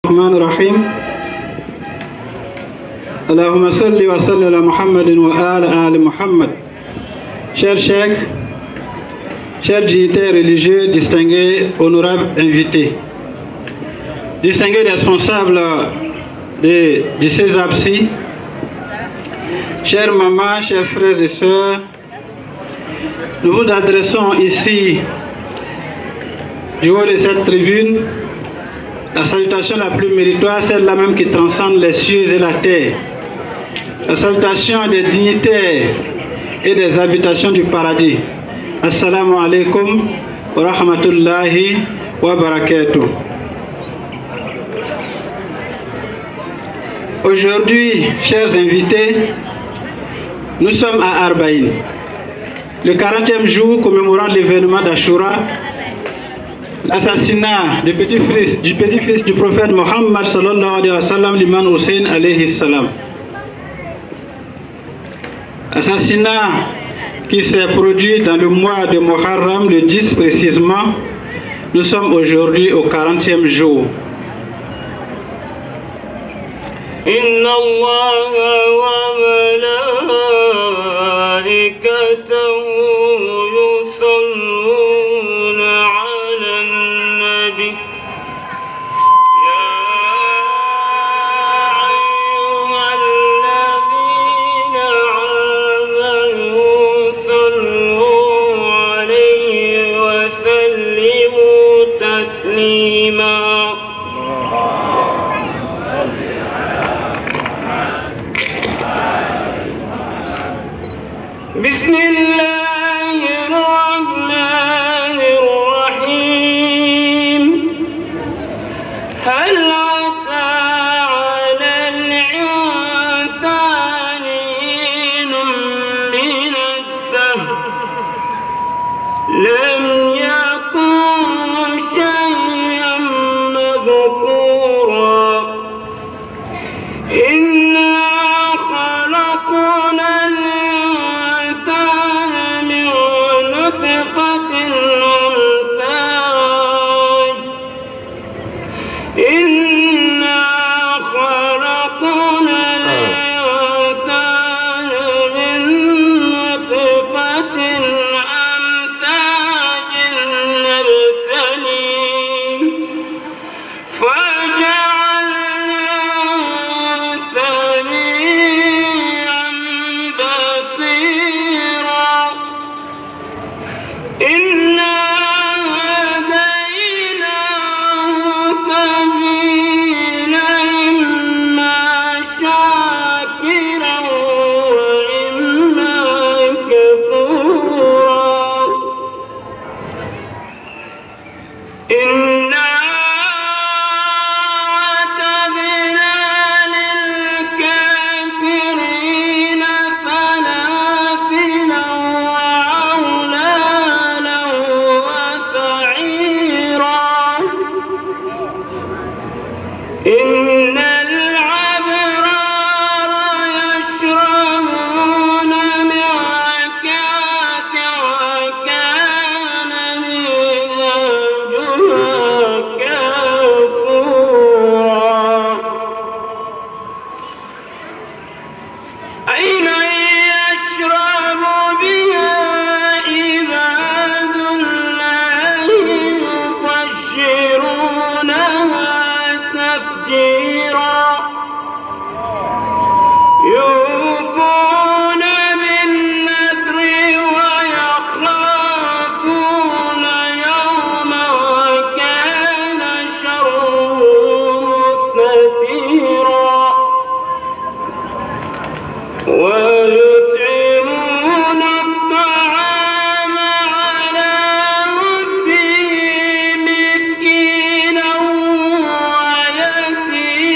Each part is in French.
الرحمن الرحيم. اللهم صل وسلم على محمد وآل محمد. Chers cheikhs, chers dignitaires religieux, distingués, honorables invités, distingués responsables du CESAPSI, chères mamans, chers frères et sœurs, nous vous adressons ici, du haut de cette tribune, la salutation la plus méritoire, celle-là même qui transcende les cieux et la terre. La salutation des dignitaires et des habitations du paradis. Assalamu alaikum wa rahmatullahi wa barakatuh. Aujourd'hui, chers invités, nous sommes à Arbaïn, le 40e jour commémorant l'événement d'Ashura, l'assassinat du petit-fils du prophète Mohammed sallallahu alayhi wa sallam, l'imam Hussein alayhi salam. Assassinat qui s'est produit dans le mois de Muharram, le 10 précisément. Nous sommes aujourd'hui au 40e jour. Inna Allah wa malaikatahu yusalluna ala nabi. بسم الله الرحمن الرحيم. هل أتى على الإنسان حين من الدهر لم يكن شيئا مذكورا. إنا خلقنا مسكينا ويتيما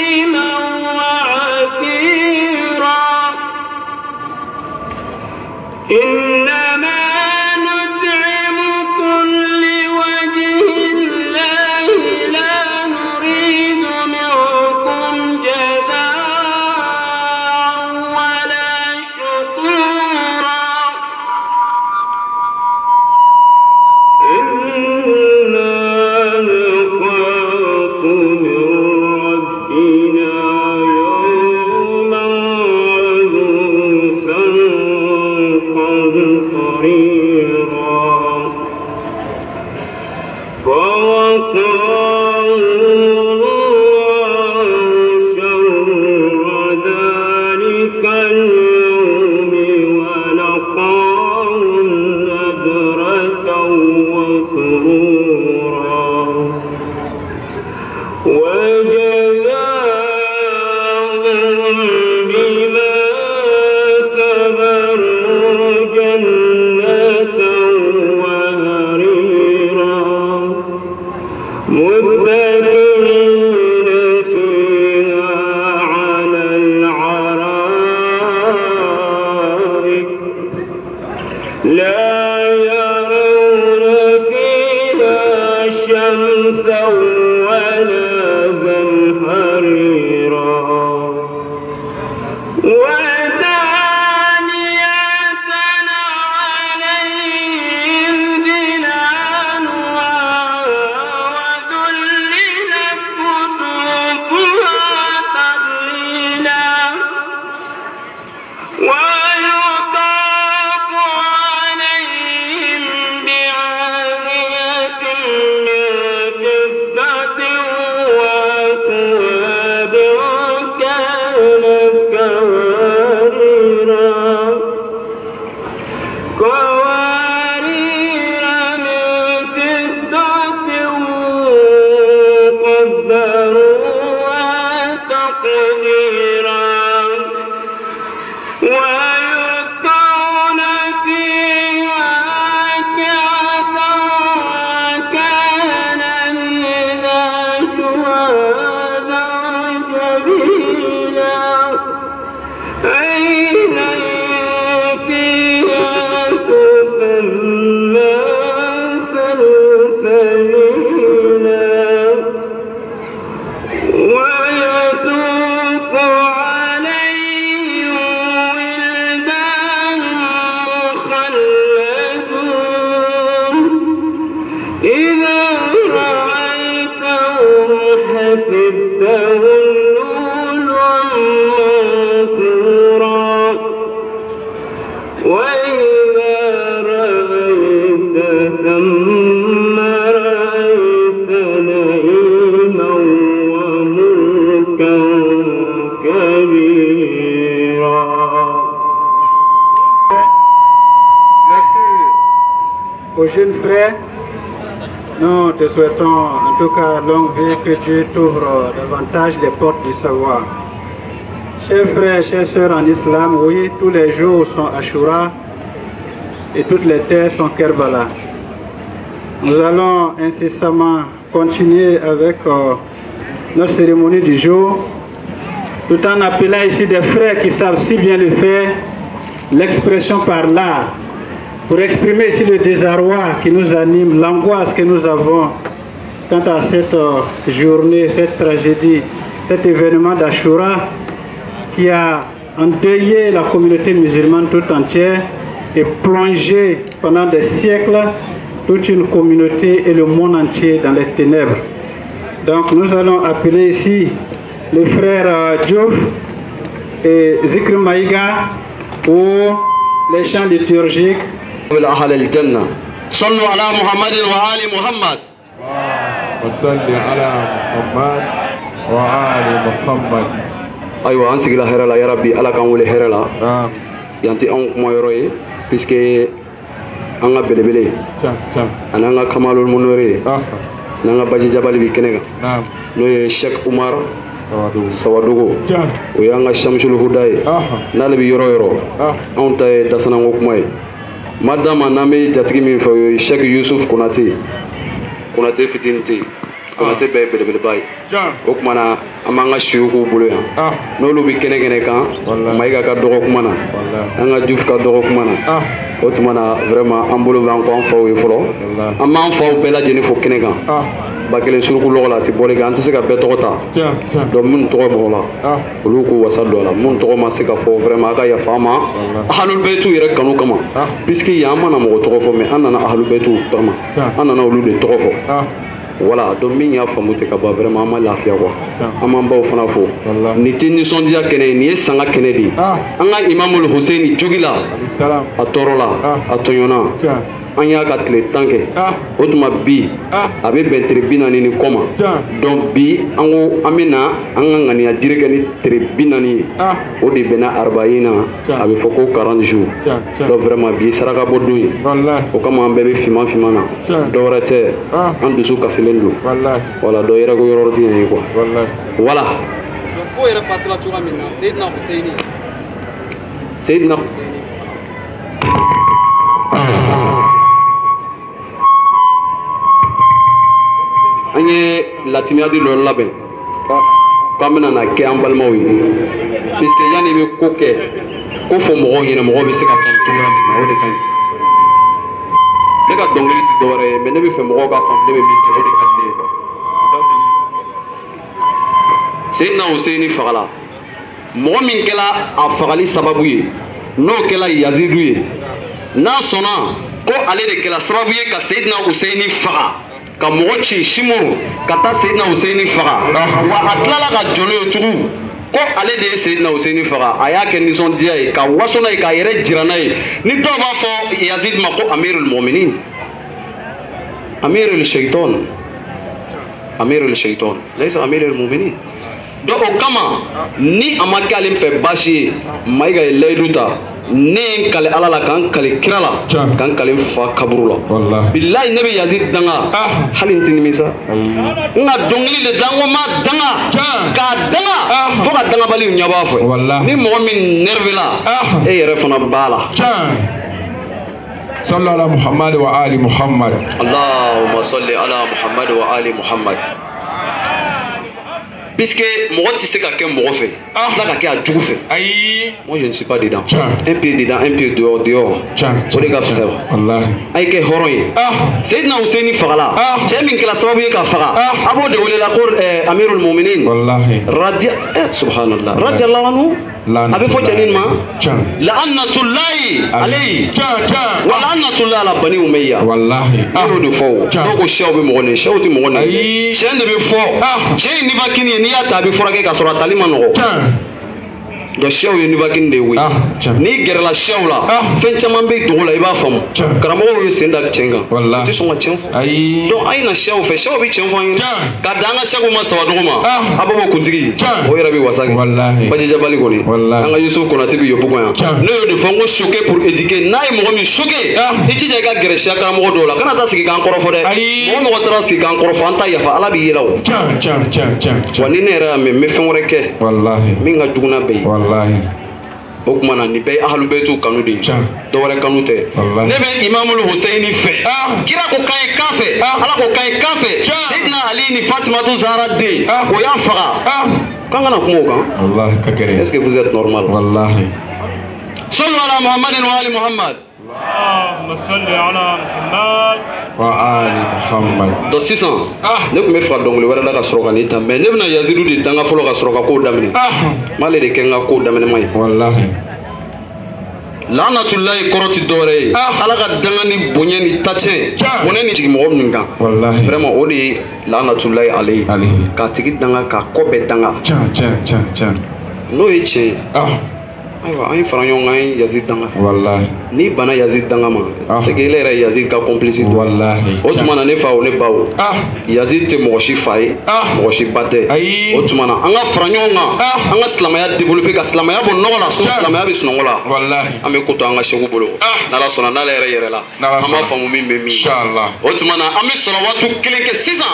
تقديرا ويسقون فيها كأسا كان مزاجها زنجبيلا عينا فيها تسمى سلسبيلا ويطوف عليهم ولدان مخلدون إذا رأيتهم حسبتهم لؤلؤا منثورا وإذا رأيت ثم رأيت نعيما وملكا كبيرا. Merci aux jeunes frères. Nous te souhaitons en tout cas longue vie, que Dieu t'ouvre davantage les portes du savoir. Chers frères, chères sœurs en islam, oui, tous les jours sont Ashura et toutes les terres sont Kerbala. Nous allons incessamment continuer avec notre cérémonie du jour, tout en appelant ici des frères qui savent si bien le faire, l'expression par l'art, pour exprimer ici le désarroi qui nous anime, l'angoisse que nous avons quant à cette journée, cette tragédie, cet événement d'Ashura qui a endeuillé la communauté musulmane tout entière et plongé pendant des siècles toute une communauté et le monde entier dans les ténèbres. Donc nous allons appeler ici le frère Diouf et Zikr Maïga pour les chants liturgiques. صلوا على محمد وآل محمد وصل على محمد وآل محمد. أيوة أنسك لا هرلا يا ربي على كم ولا هرلا يانتي أنك ما يروي بسكي أنا بلي أنا كمال المنوري أنا بجي جبل بكنيغا نو شيخ عمر سوادوغو ويانا شمس الهداي نالبي يرو أنت دسنا وكماي madame aname jatigi min fɔ Sheikh Yusuf Konate fitini tɛ Konate bɛɛ ye belebeleba ye o tuma na an b'an ka siw k'u bolo yan n'olu bɛ kɛnɛ kan Mayiga ka dɔgɔ kuma na an ka Diouf ka dɔgɔ kuma na o tuma na vraiment an bolo b'an kɔ an faw ye fɔlɔ an b'an faw bɛɛ lajɛlen fo kɛnɛ kan ba kelen suruku lɔgɔ la a tɛ bɔli kɛ an tɛ se ka bɛɛ tɔgɔ ta donc minnu tɔgɔ b'o la olu k'u wasa don a la minnu tɔgɔ ma se ka fɔ vraiment a ka yafa an ma ahlul baytu yɛrɛ kanu kama puisque yan an mana mɔgɔ tɔgɔ fɔ mais an nana ahlul baytu kama an nana olu de tɔgɔ fɔ voilà donc min y'a faamu tɛ ka ban vraiment an ma lafiya quoi an m'an baw fana fo nin tɛ nisɔndiya kɛnɛ ye nin ye sanga kɛnɛ de ye an ka imamul Hussein jogila a tɔɔrɔla a tɔɲɔna an y'a ka tile 10 kɛ o tuma bi a bɛ bɛn tile 40 ni kɔ ma donc bi an ko an bɛ na an ka ŋaniya jiri kɛ ni tile 40 ye o de bɛnna arbaïna a bɛ fɔ ko 40 jours donc vraiment bi ye saraka bɔ don ye o kama an bɛɛ bɛ fiman na dɔwɛrɛ tɛ an dusu kasilen don voilà dɔ yɛrɛ ko yɔrɔ tɛ yan ye quoi voilà ko yɛrɛ pasela cogoya min na Seydina Hussein an ye latimiya di dɔ labɛn k'an bɛna na kɛ an balimaw ye puisque yanni i bɛ ko kɛ ko fɔ mɔgɔw ɲɛna mɔgɔw bɛ se ka faamu cogoya min na o de ka ɲi ne ka dɔnkili tɛ dɔwɛrɛ ye mais ne bɛ fɛ mɔgɔw ka faamu ne bɛ min kɛ o de ka di ne ye quoi Seydina Hussein fagala mɔgɔ min kɛla a fagali sababu ye n'o kɛla Yazidu ye n'a sɔnna ko ale de kɛla sababu ye ka Seydina Hussein faga ka mɔgɔ ci Simuru ka taa Seydina Hussein faga wa a tilala ka jɔn ye tugun ko ale de ye Seydina Hussein faga a y'a kɛ nisɔndiya ye ka waso n'a ye k'a yɛrɛ jira n'a ye ni dɔw b'a fɔ Yazid ma ko Amirul Mu'minin Amirul Shaitan laysa Amirul Mu'minin donc o kama ni a ma kɛ ale fɛ baasi ye Mayiga ye layidu ta ne ye n kale ala la ka n kale kira la ka n kale n fa kaburu la bilayi ne bɛ Yazid danga hali n tɛ nimisa n ka dɔnkili de da n ko n ma danga k'a danga fo ka ka dangabali ɲaba fɛ ni mɔgɔ min nerve la e yɛrɛ fana b'a la صلى على محمد وآل محمد اللهم صل على محمد وآل محمد puisque mɔgɔ tɛ se ka kɛ mɔgɔ fɛ tila ka kɛ a jugu fɛ moi je ne suis pas dedans un pied dedans un pied dehors o de ka fisa a ye kɛ hɔrɔn ye Seydina Hussein fagala cɛ min kɛra sababu ye ka faga a b'o de welela ko Amirul Muminin subhanallah radiyallahu anhu a bɛ fɔ cɛnin ma la'annatullahi alayhi wa la'annatullahi ala bani umayya ne y'o de fɔ dɔw ko sɛw bɛ mɔgɔ nin sɛw tɛ mɔgɔ nin cɛ de bɛ fɔ cɛ ye nifakini ye n'i y'a ta a bɛ furakɛ ka sɔrɔ a tali ma nɔgɔ donc sɛw ye nifakini de ye n'i gɛrɛla sɛw la fɛn caman bɛ dogo la i b'a faamu karamɔgɔw ye sen da cɛn kan u tɛ sɔn ka cɛn fɔ donc a ye na sɛw fɛ sɛw bɛ cɛn fɔ an ye ka da an ka sɛw ma saba dɔgɔ ma a b'o kuntigi o yɛrɛ bɛ wasa kɛ bajijabali kɔni an ka Yusuf Konate bɛ Yopougon yan ne y'o de fɔ n ko choqué pour éduquer n'a ye mɔgɔ min choqué i jija i ka gɛrɛ siya karamɔgɔ dɔw la kana taa sigi k'an kɔrɔfɔ dɛ mɔgɔ mɔgɔ taara sigi k'an kɔrɔfɔ an ta yafa Ala b'i yela o wa ni ne yɛrɛ y'a mɛn n bɛ fɛn wɛrɛ kɛ min ka jugu n'a bɛɛ ye o kuma na ni bɛɛ ye Ahlul Baytu kanu de ye dɔwɛrɛ kanu tɛ ne bɛ Imamul Hussein fɛ kira ko kan ye kan fɛ Ala ko kan ye kan fɛ Seydina Ali ni Fatimatu Zahra den o y'an faga k'an kana kuma o kan est-ce que vous êtes normal sallu ala Muhammadin wa ali Muhammad اللهم صل على محمد وآل محمد donc sisan ne tun bɛ fɛ ka dɔnkili wɛrɛ da ka sɔrɔ ka n'i ta mais ne bɛna Yazidu de danga fɔlɔ ka sɔrɔ ka kow daminɛ m'ale de kɛ n ka kow daminɛ ma ye laanatullahi kɔrɔ ti dɔwɛrɛ ye Ala ka danga ni bonya ni tatiɲɛ bonɛ ni jigin mɔgɔ min kan vraiment o de ye laanatullahi alayhi k'a tigi danga k'a kɔ bɛɛ danga n'o ye tiɲɛ ye ayiwa an ye fara ɲɔgɔn kan an ye Yazid danga n'i bana Yazid danga ma c'est que ele yɛrɛ ye Yazid ka complice o tuma na ne fa o ne ba o Yazid tɛ mɔgɔ si fa ye mɔgɔ si ba tɛ o tuma na an ka fara ɲɔgɔn kan an ka silamɛya développer ka silamɛya bɔ nɔgɔ la so silamɛya bɛ sunɔgɔ la an bɛ ko to an ka seko bolo n'Ala sɔnna n'ale yɛrɛ yɛrɛ la an b'a faamu min bɛ min o tuma na an bɛ salawatu kelen kɛ sisan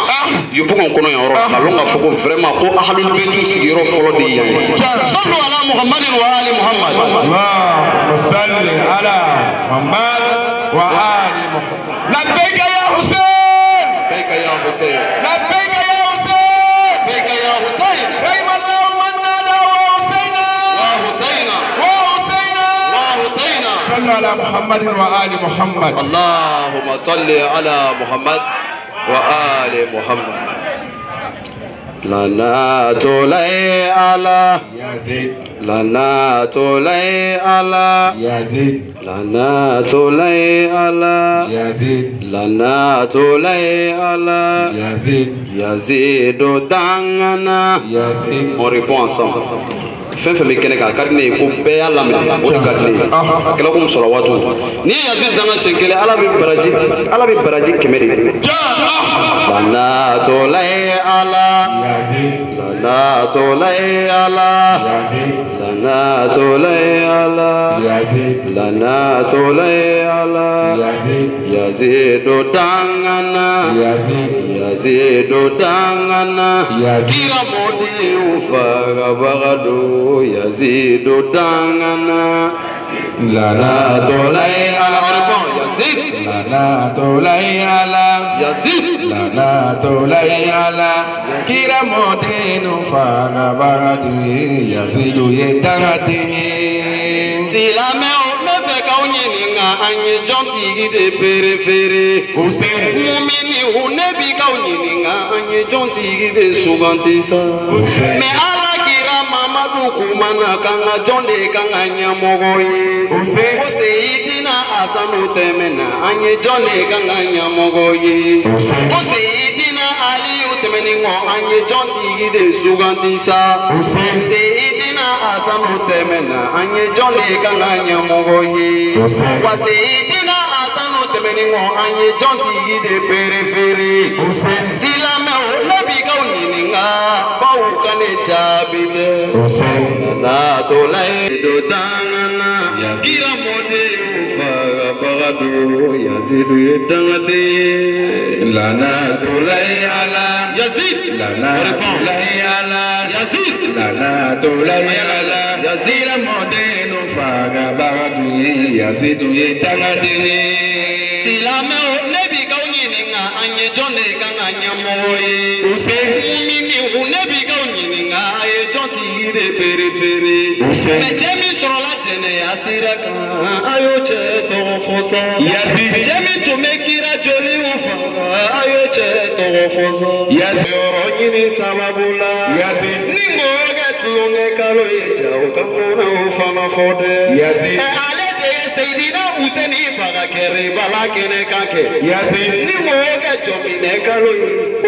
Yopougon kɔnɔ yan yɔrɔ la ka lɔn k'a fɔ ko vraiment ko Ahlul Baytu sigiyɔrɔ fɔlɔ de ye yan ye sallu ala Muhammadin wa ali Muhammad اللهم صل على محمد وآل محمد لبيك يا حسين لبيك يا حسين لبيك يا حسين لبيك يا حسين رحم الله من نادى وحسينا وحسينا وحسينا وحسينا صل على محمد وآل محمد اللهم صل على محمد وآل محمد لنا تولي على يزيد لنا تولي على يزيد لنا تولي على يزيد لنا تولي على يزيد يزيد دعنا يزيد on répond ensemble fɛn fɛn bɛ kɛnɛ kan a ka di ne ye ko bɛɛ y'a lamɛn o de ka di ne ye a kɛra komi salawatu n'i ye Yazid danga siɲɛ kelen Ala bɛ baraji 100 de di lana tolai ala lana tolai ala lana tolai ala lana tolai ala Yazidu dangana Yazidu dangana kira modi ufaga bagadu Yazidu dangana lana tolai ala Yazid lana tolai ala Yazid lana tolai ala kira modenu faga bagadu Yazidu yedangati silame o me fɛ k'aw ɲininka an ye jɔn tigi de perefere mumini u ne bi k'aw ɲininka an ye jɔn tigi de suganti sa mais Ala kira Mamadu kumana kan ka jɔn de kan ka ɲɛmɔgɔ ye ko Seyidina Asanu tɛmɛna an ye jɔn de kan ka ɲɛmɔgɔ ye ko Seyidina Aliyu tɛmɛnen kɔ an ye jɔn tigi de suganti sa Seyidina Asanu tɛmɛna an ye jɔn de kan ka ɲɛmɔgɔ ye wa Seyidina Asanu tɛmɛnen kɔ an ye jɔn tigi de perefere silamɛw ne bi k'aw ɲininka f'aw ka ne jaabi dɛ nana tolai do tangana kira mɔdenw faga bagadu yazidu yedangade lana tulay ala yazid lana tulay ala yazid lana tulay ala yazid modenu faga bagadu yazidu yedangade silame nebi kaunyininga anye jonde kanga nyamoye use mumini unebi kaunyininga aye jonti ire periferi use mejemi sorola jene yasiraka ayo cheto fosa yasi jemi tumekira joli ufa ayo cheto fosa yasi oronyini sababula yasi ningo getulunge kalo yeja ukamona ufa mafode yasi Seydina Useni faga kere bala kene kake Yasin ni moga jomine kalo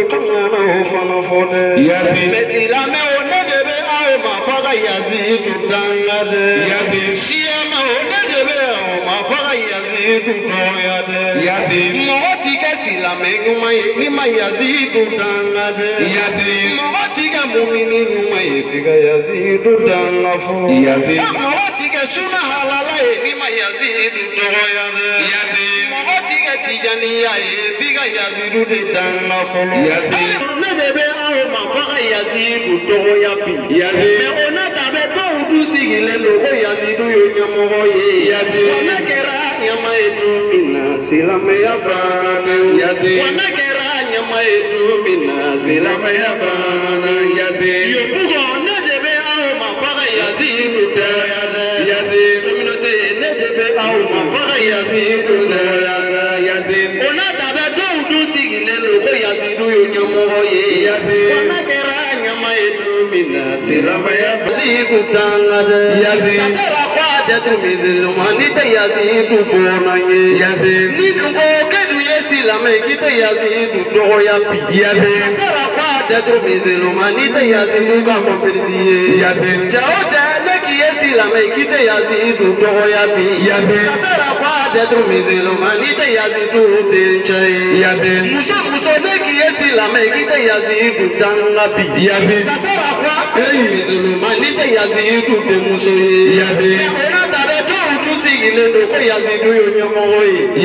ukangana ufana fode Yasin mesila me one debe ayo ma faga Yazid dangade Yasin shia ma one debe ayo ma faga Yazid toyade Yasin moti kesila me nguma ni ma Yazid dangade Yasin moti ke mumini nguma figa Yazid dangafu Yasin moti ke suna halala ni ma Yazid toyade Yazid moti ke tijani ya figa Yazid dangafu Yazid ne debe ayo ma faga Yazid toyapi Yazid me ona tabe to udusigile logo Yazid yo nyamo ye Yazid ona kera nyama edu mina silame yabana Yazid ona kera nyama edu mina silame yabana Yazid yo bugo ne debe ayo ma faga Yazid toyade Yazid communauté ne debe ayo ma faga Yazid toyade Yazid ona tabe to udusigile logo Yazid yo nyamo ye Yazid ona kera nyama edu mina silame Yazid tangade Yazid sasera kwa detu mizilumanite Yazid bonanye Yazid nikungo kedu yesilame kite Yazid doyapi Yazid sasera kwa detu mizilumanite Yazid gamopensiye Yazid chao chane ki yesilame kite Yazid doyapi Yazid sasera kwa detu mizilumanite Yazid denchai Yazid muso ne ki yesilame kite Yazid dangapi Yazid sasera kwa mizilumanite Yazid demuso Yazid ona tabe to utusigile doko Yazid yo nyamo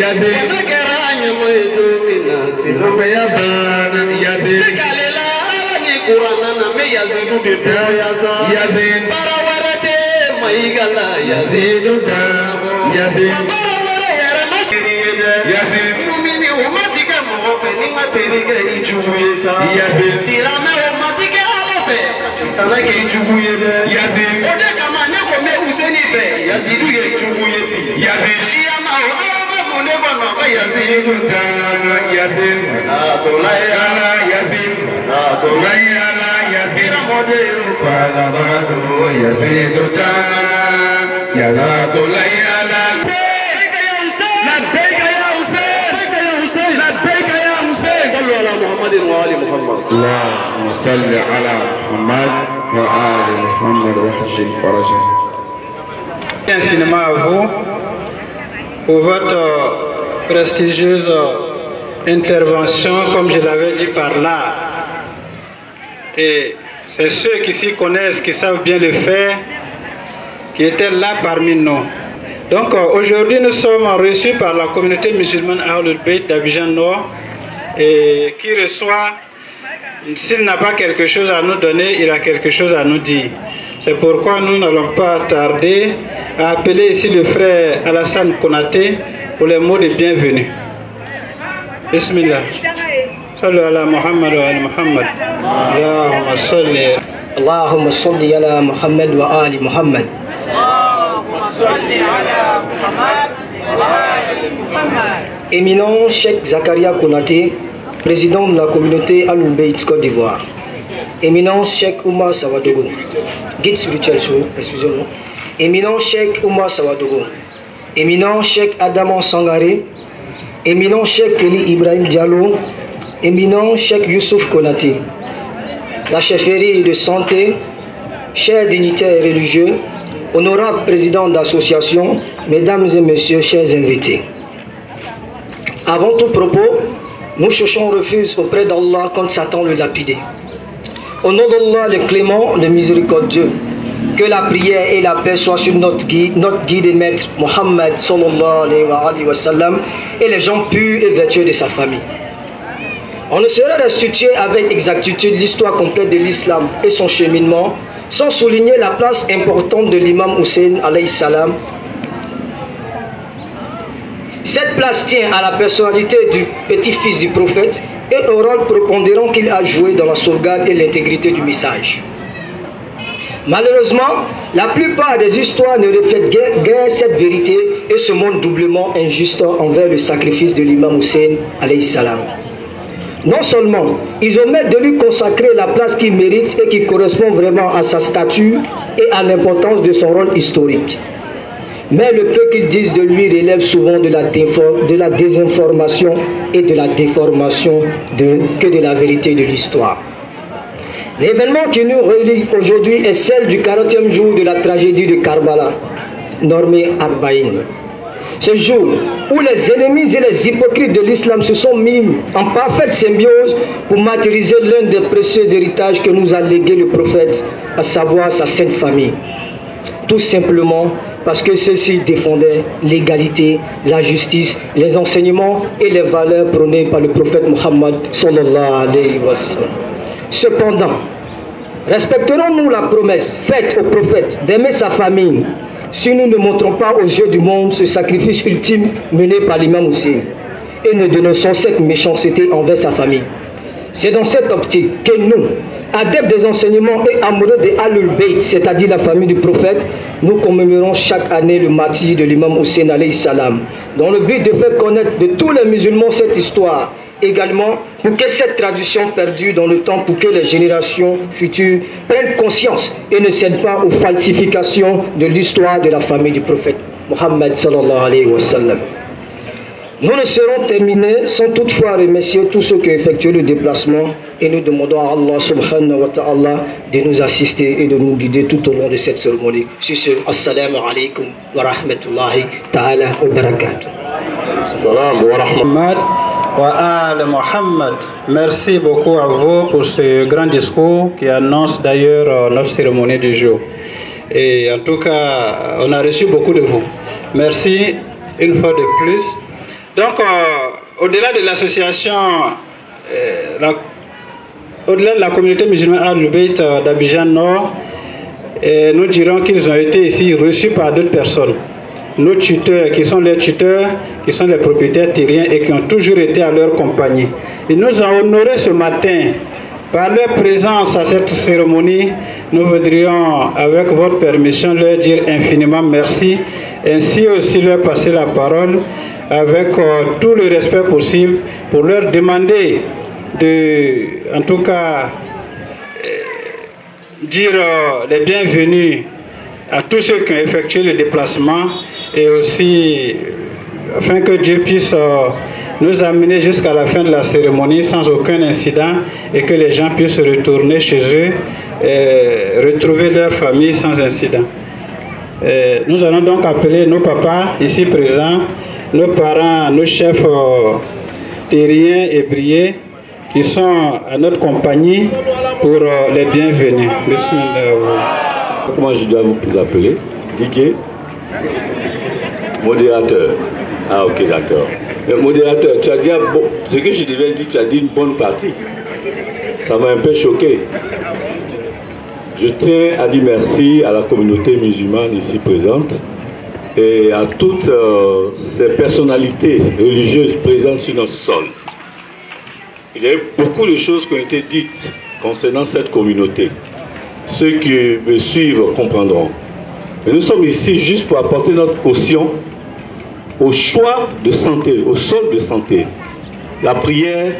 Yazid ona kera nyamo edo mina silame yabana Yazid kalela ala ni Qur'ana na me Yazid de yasa Yazid parawarate maigala Yazid da Yazid parawara yara masiri Yazid mumini umatika mo fe ni materike ijuwesa Yazid silame umatike alafe tana ke ijuwe Yazid ode kama ne ko me useni fe Yazid ye ijuwe Yazid shia ma o mo ne ba ma Yazid da Yazid atolai ala Yazid atolai ala Yazid mode fa la bagado Yazid da atolai ala محمد وآل محمد اللهم صل على محمد وآل محمد وحسن فرجه. Infiniment à vous pour votre prestigieuse intervention, comme je l'avais dit par là. Et c'est ceux qui s'y connaissent, qui savent bien le faire, qui étaient là parmi nous. Donc aujourd'hui, nous sommes reçus par la communauté musulmane Ahlul Bayt d'Abidjan Nord, et qui reçoit, s'il n'a pas quelque chose à nous donner, il a quelque chose à nous dire. C'est pourquoi nous n'allons pas tarder à appeler ici le frère Alassane Konaté pour les mots de bienvenue. Bismillah. Sallu ala Muhammad wa ala Muhammad. Allahumma salli. Allahumma salli ala Muhammad wa ali Muhammad. Allahumma salli ala Muhammad wa ali Muhammad. Éminent Cheikh Zakaria Konaté, président de la communauté Ahlul Bayt Côte d'Ivoire. Éminent Cheikh Oumar Sawadogo, guide spirituel, excusez-moi. Éminent Cheikh Oumar Sawadogo. Éminent Cheikh Adamon Sangaré. Éminent Cheikh Eli Ibrahim Diallo. Éminent Cheikh Youssouf Konaté. La chefferie de santé, chers dignitaires religieux, honorables présidents d'associations, mesdames et messieurs, chers invités. Avant tout propos, nous cherchons refuge auprès d'Allah contre Satan le lapidé. Au nom d'Allah, le clément, le miséricordieux, Que la prière et la paix soient sur notre guide et maître Mohammed sallallahu alayhi wa sallam et les gens purs et vertueux de sa famille. On ne saurait restituer avec exactitude l'histoire complète de l'islam et son cheminement sans souligner la place importante de l'imam Hussein alayhi salam. Cette place tient à la personnalité du petit-fils du prophète et au rôle prépondérant qu'il a joué dans la sauvegarde et l'intégrité du message. Malheureusement, la plupart des histoires ne reflètent guère cette vérité et se montrent doublement injustes envers le sacrifice de l'imam Hussein alayhi salam. Non seulement ils omettent de lui consacrer la place qu'il mérite et qui correspond vraiment à sa stature et à l'importance de son rôle historique, mais le peu qu'ils disent de lui relève souvent de la désinformation et de la déformation que de la vérité de l'histoire. L'événement qui nous relie aujourd'hui est celle du 40e jour de la tragédie de Karbala, nommé Arbaïn. Ce jour où les ennemis et les hypocrites de l'islam se sont mis en parfaite symbiose pour matérialiser l'un des précieux héritages que nous a légué le prophète, à savoir sa sainte famille. Tout simplement parce que ceux-ci défendaient l'égalité, la justice, les enseignements et les valeurs prônées par le prophète Mohammed sallallahu alayhi wa sallam. Cependant, respecterons-nous la promesse faite au prophète d'aimer sa famille si nous ne montrons pas aux yeux du monde ce sacrifice ultime mené par l'imam Hussein et ne dénonçons cette méchanceté envers sa famille? C'est dans cette optique que nous, adeptes des enseignements et amoureux de Ahlul Bayt, c'est-à-dire la famille du prophète, nous commémorons chaque année le martyre de l'imam Hussein alayhi salam, dans le but de faire connaître de tous les musulmans cette histoire. Également, pour que cette tradition perdure dans le temps, pour que les générations futures prennent conscience et ne cèdent pas aux falsifications de l'histoire de la famille du prophète Mohammed sallallahu alayhi wa sallam. Nous ne serons terminés sans toutefois remercier tous ceux qui ont effectué le déplacement et nous demandons à Allah subhanahu wa ta'ala de nous assister et de nous guider tout au long de cette cérémonie. Sur ce, assalamu alaikum wa rahmatullahi ta'ala wa barakatuh. Salam wa rahmatullahi. Mohammed. Merci beaucoup à vous pour ce grand discours qui annonce d'ailleurs notre cérémonie du jour. Et en tout cas, on a reçu beaucoup de vous. Merci une fois de plus. Donc, au-delà de l'association, au-delà de la communauté musulmane Ahlul Bayt d'Abidjan Nord, nous dirons qu'ils ont été ici reçus par d'autres personnes. Nos tuteurs, qui sont les tuteurs, qui sont les propriétaires terriens et qui ont toujours été à leur compagnie. Ils nous ont honorés ce matin par leur présence à cette cérémonie. Nous voudrions, avec votre permission, leur dire infiniment merci, ainsi aussi leur passer la parole avec tout le respect possible pour leur demander de, en tout cas, dire les bienvenus à tous ceux qui ont effectué le déplacement et aussi afin que Dieu puisse nous amener jusqu'à la fin de la cérémonie sans aucun incident et que les gens puissent retourner chez eux et retrouver leur famille sans incident. Nous allons donc appeler nos papas ici présents, nos parents, nos chefs terriens et briers qui sont à notre compagnie pour les bienvenus. Comment je dois vous appeler? Didier? Modérateur. Ah ok, d'accord. Le modérateur, tu as dit, bon, ce que je devais dire, tu as dit une bonne partie. Ça m'a un peu choqué. Je tiens à dire merci à la communauté musulmane ici présente et à toutes ces personnalités religieuses présentes sur notre sol. Il y a eu beaucoup de choses qui ont été dites concernant cette communauté. Ceux qui me suivent comprendront. Mais nous sommes ici juste pour apporter notre caution au choix de santé, au sol de santé. La prière,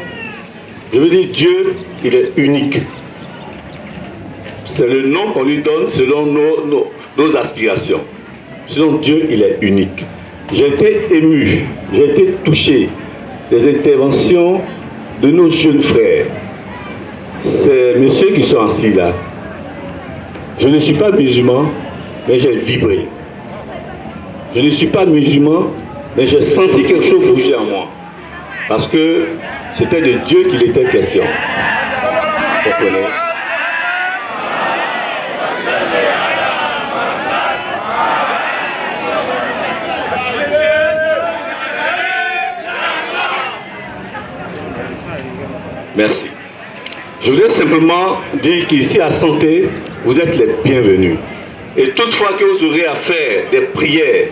je veux dire, Dieu, il est unique. C'est le nom qu'on lui donne selon nos aspirations. Selon Dieu, il est unique. J'ai été ému, j'ai été touché des interventions de nos jeunes frères. Ces messieurs qui sont assis là. Je ne suis pas musulman, mais j'ai vibré. Je ne suis pas musulman, mais j'ai senti quelque chose bouger en moi. Parce que c'était de Dieu qu'il était question. Vous comprenez? Merci. Je voudrais simplement dire qu'ici à Santé, vous êtes les bienvenus. Et toutefois que vous aurez à faire des prières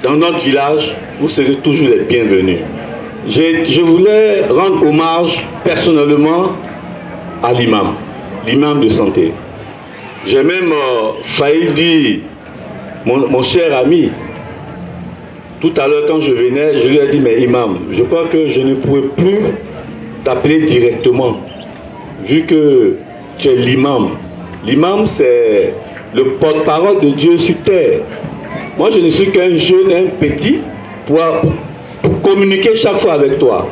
dans notre village, vous serez toujours les bienvenus. Je voulais rendre hommage personnellement à l'imam de Santé. J'ai même failli dire, mon cher ami, tout à l'heure quand je venais, je lui ai dit, mais imam, je crois que je ne pourrais plus t'appeler directement, vu que tu es l'imam. L'imam, c'est le porte-parole de Dieu sur terre. Moi, je ne suis qu'un jeune, un petit, pour communiquer chaque fois avec toi.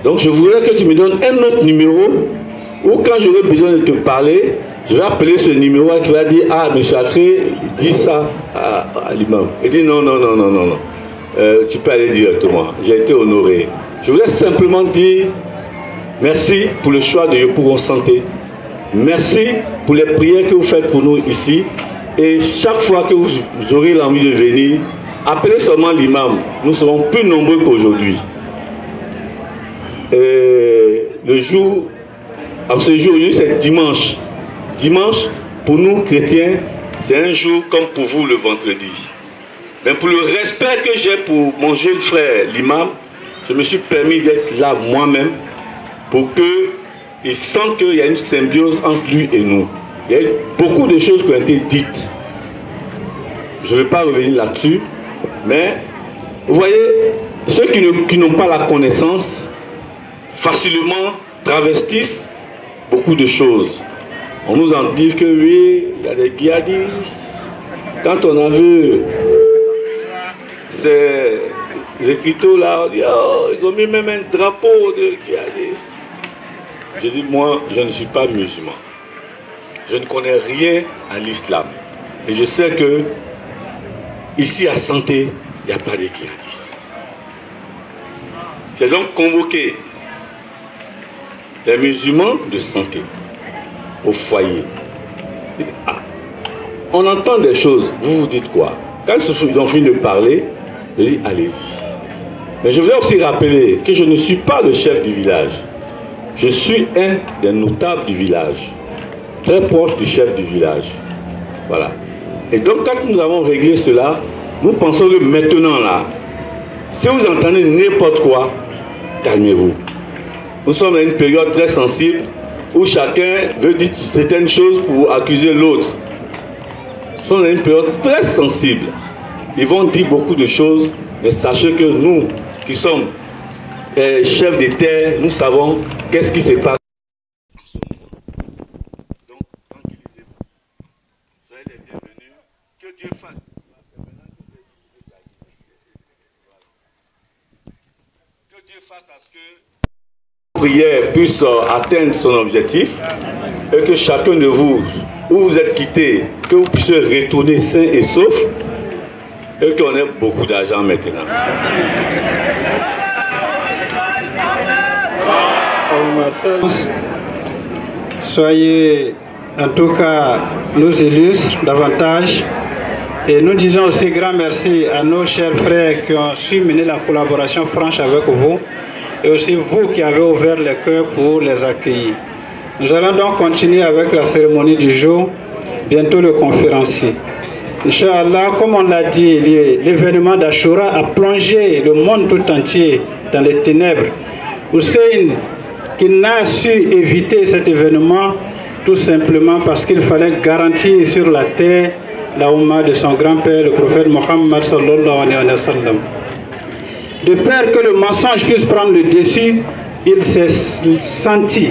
Donc, je voudrais que tu me donnes un autre numéro, ou quand j'aurai besoin de te parler, je vais appeler ce numéro qui va dire, ah, M. Akré, dis ça à l'imam. Il dit, non, non, non, non, non, non. Tu peux aller directement. J'ai été honoré. Je voulais simplement dire merci pour le choix de Yopougon Santé. Merci pour les prières que vous faites pour nous ici. Et chaque fois que vous aurez l'envie de venir, appelez seulement l'imam. Nous serons plus nombreux qu'aujourd'hui. Le jour, en ce jour, c'est dimanche. Dimanche, pour nous chrétiens, c'est un jour comme pour vous le vendredi. Mais pour le respect que j'ai pour mon jeune frère, l'imam, je me suis permis d'être là moi-même pour qu'il sente qu'il y a une symbiose entre lui et nous. Il y a eu beaucoup de choses qui ont été dites. Je ne vais pas revenir là-dessus, mais vous voyez, ceux qui n'ont pas la connaissance, facilement travestissent beaucoup de choses. On nous en dit que oui, il y a des djihadistes. Quand on a vu ces écriteaux là, on dit, oh, ils ont mis même un drapeau de djihadistes. Je dis, moi, je ne suis pas musulman. Je ne connais rien à l'islam. Et je sais que ici à Santé, il n'y a pas de djihadistes. J'ai donc convoqué les musulmans de Santé au foyer. Ah, on entend des choses, vous vous dites quoi? Quand ils ont fini de parler, je dis allez-y. Mais je voudrais aussi rappeler que je ne suis pas le chef du village. Je suis un des notables du village, très proche du chef du village. Voilà. Et donc quand nous avons réglé cela, nous pensons que maintenant là, si vous entendez n'importe quoi, calmez-vous. Nous sommes dans une période très sensible où chacun veut dire certaines choses pour accuser l'autre. Nous sommes dans une période très sensible. Ils vont dire beaucoup de choses, mais sachez que nous, qui sommes chefs des terres, nous savons qu'est-ce qui se passe. Donc, tranquillisez-vous. Soyez les bienvenus. Que Dieu fasse. Que Dieu fasse à ce que la prière puisse atteindre son objectif et que chacun de vous, où vous êtes quittés, que vous puissiez retourner sain et sauf et qu'on ait beaucoup d'argent maintenant. Soyez en tout cas nous illustres davantage et nous disons aussi grand merci à nos chers frères qui ont su mener la collaboration franche avec vous et aussi vous qui avez ouvert les cœurs pour les accueillir. Nous allons donc continuer avec la cérémonie du jour, bientôt le conférencier. Inch'Allah, comme on l'a dit, l'événement d'Ashura a plongé le monde tout entier dans les ténèbres. Hussein, qui n'a su éviter cet événement tout simplement parce qu'il fallait garantir sur la terre la Oumma de son grand-père, le prophète Mohammed sallallahu alayhi wa sallam. De peur que le mensonge puisse prendre le dessus, il s'est senti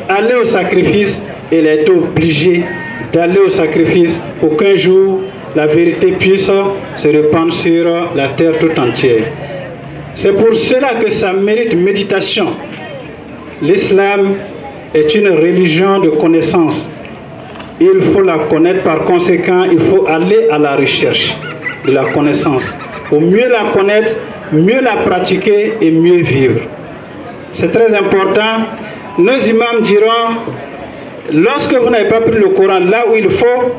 aller au sacrifice et il a été obligé d'aller au sacrifice pour qu'un jour la vérité puisse se répandre sur la terre tout entière. C'est pour cela que ça mérite méditation. L'islam est une religion de connaissance. Il faut la connaître, par conséquent, il faut aller à la recherche de la connaissance. Pour mieux la connaître, mieux la pratiquer et mieux vivre. C'est très important. Nos imams diront, lorsque vous n'avez pas pris le Coran là où il faut,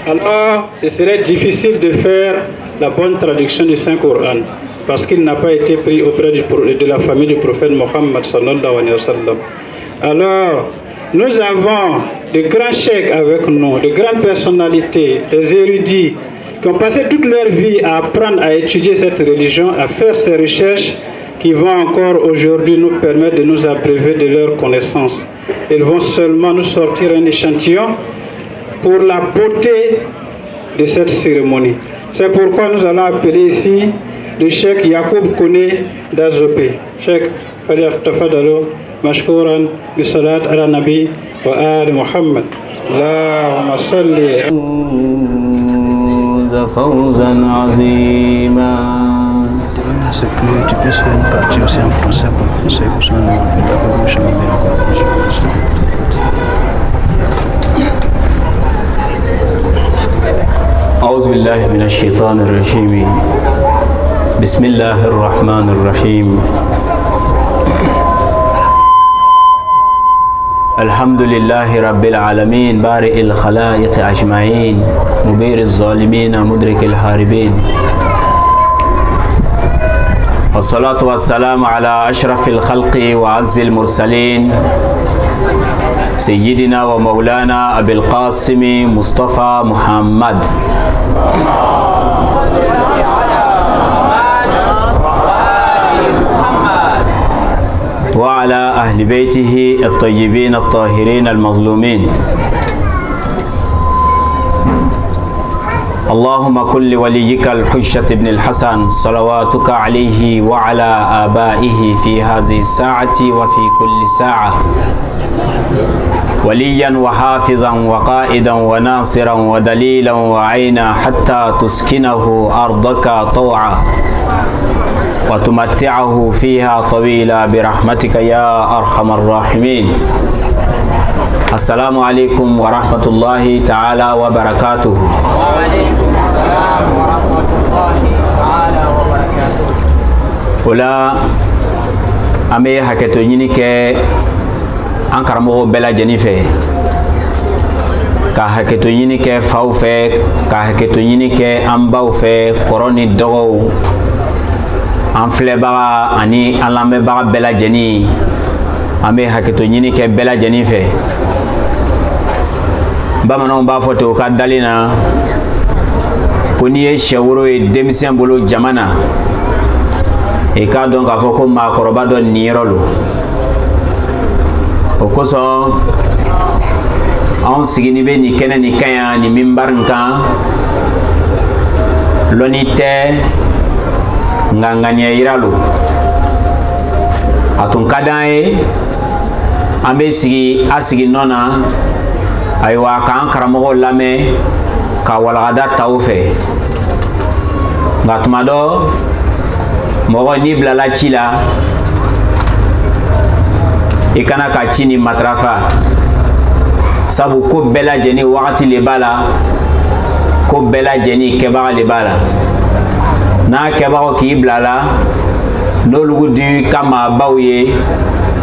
alors ce serait difficile de faire la bonne traduction du Saint-Coran. parce qu'il n'a pas été pris auprès de la famille du prophète Mohammed sallallahu alayhi wa sallam. Alors, nous avons de grands cheikhs avec nous, de grandes personnalités, des érudits, qui ont passé toute leur vie à apprendre à étudier cette religion, à faire ces recherches qui vont encore aujourd'hui nous permettre de nous abreuver de leurs connaissances. Ils vont seulement nous sortir un échantillon pour la beauté de cette cérémonie. C'est pourquoi nous allons appeler ici le cheikh Yacoub Kone d'Azopé. Cheikh, tafadalo, mashkouran, bisalat ala nabi wa ali Muhammad. Allahumma salli. فوزا عظيما. C'est que tu puisses faire une partie aussi en français pour ceux qui sont أعوذ بالله من الشيطان الرجيم. بسم الله الرحمن الرحيم. الحمد لله رب العالمين بارئ الخلائق أجمعين مبير الظالمين مدرك الهاربين والصلاة والسلام على أشرف الخلق وعز المرسلين سيدنا ومولانا أبي القاسم مصطفى محمد وعلى أهل بيته الطيبين الطاهرين المظلومين. اللهم كن لوليك الحجة بن الحسن صلواتك عليه وعلى آبائه في هذه الساعة وفي كل ساعة وليا وحافظا وقائدا وناصرا ودليلا وعينا حتى تسكنه أرضك طوعا وتمتعه فيها طويلا برحمتك يا أرحم الراحمين. السلام عليكم ورحمة الله تعالى وبركاته. وعليكم السلام ورحمة الله تعالى وبركاته. ولا أمي حكيتو نينك أنكر مو بلا جنيفة كحكيتو نينك فاوفة كحكيتو نينك أمباوفة كوروني دغو an filɛbaga ani an lamɛnbaga bɛɛ lajɛlen an bɛ hakɛto ɲini kɛ bɛɛ lajɛlen fɛ. Bamananw b'a fɔ ten u ka dalen na ko n'i ye sɛworo ye denmisɛn bolo jama na i k'a dɔn k'a fɔ ko maakɔrɔba dɔ niyɔrɔ lo. O kosɔn anw sigini bɛ nin kɛnɛ nin kan yan nin minbari nin kan lɔnni tɛ ngangania yiralo atun kadaye ambe sigi asigi nona aywa kan karamo lame ka walagada tawfe ngatmado mogo ni blala chila ikana ka chini matrafa sabu ko bela jeni wakati le bala ko bela jeni keba le bala na kɛbagaw k'i bila la n'olugu di kama baw ye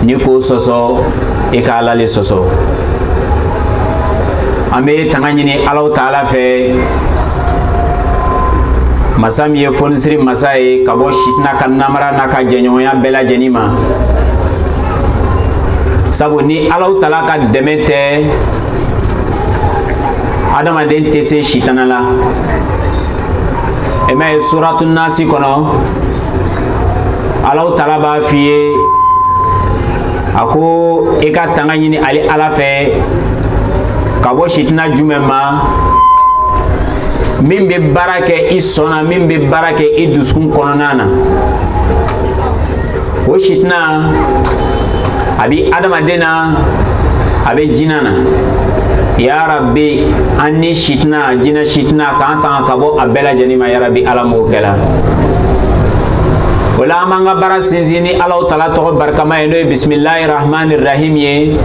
ni ko sɔsɔ i ka ala le sɔsɔ. An bɛ tanga ɲini Alahu Taala fɛ masa min ye fonisiri masa ye ka bɔ sitina ka namara n'a ka jɛɲɔgɔnya bɛɛ lajɛlen ma. Sabu ni Alahu Taala ka dɛmɛ tɛ adamaden tɛ se sitana la. Ema ye suratun nasi kono Alahu Taala b'a f'i ye a ko i ka tanga ɲini ali ala fɛ ka bɔ sitina jumɛn ma min bɛ baara kɛ i sɔnna min bɛ baara kɛ i dusukun kɔnɔna na. O sitina a bi adamaden na a bɛ jinɛ na. Ya Rabbi an ni sitina jinɛ sitina k'an tanga ka bɔ a bɛɛ lajɛlen ma ya Rabbi ala m'o kɛla. O la an b'an ka baara sinsin ni Alahu Taala tɔgɔ barikama ye n'o ye bisimilahi rahmani rahim ye.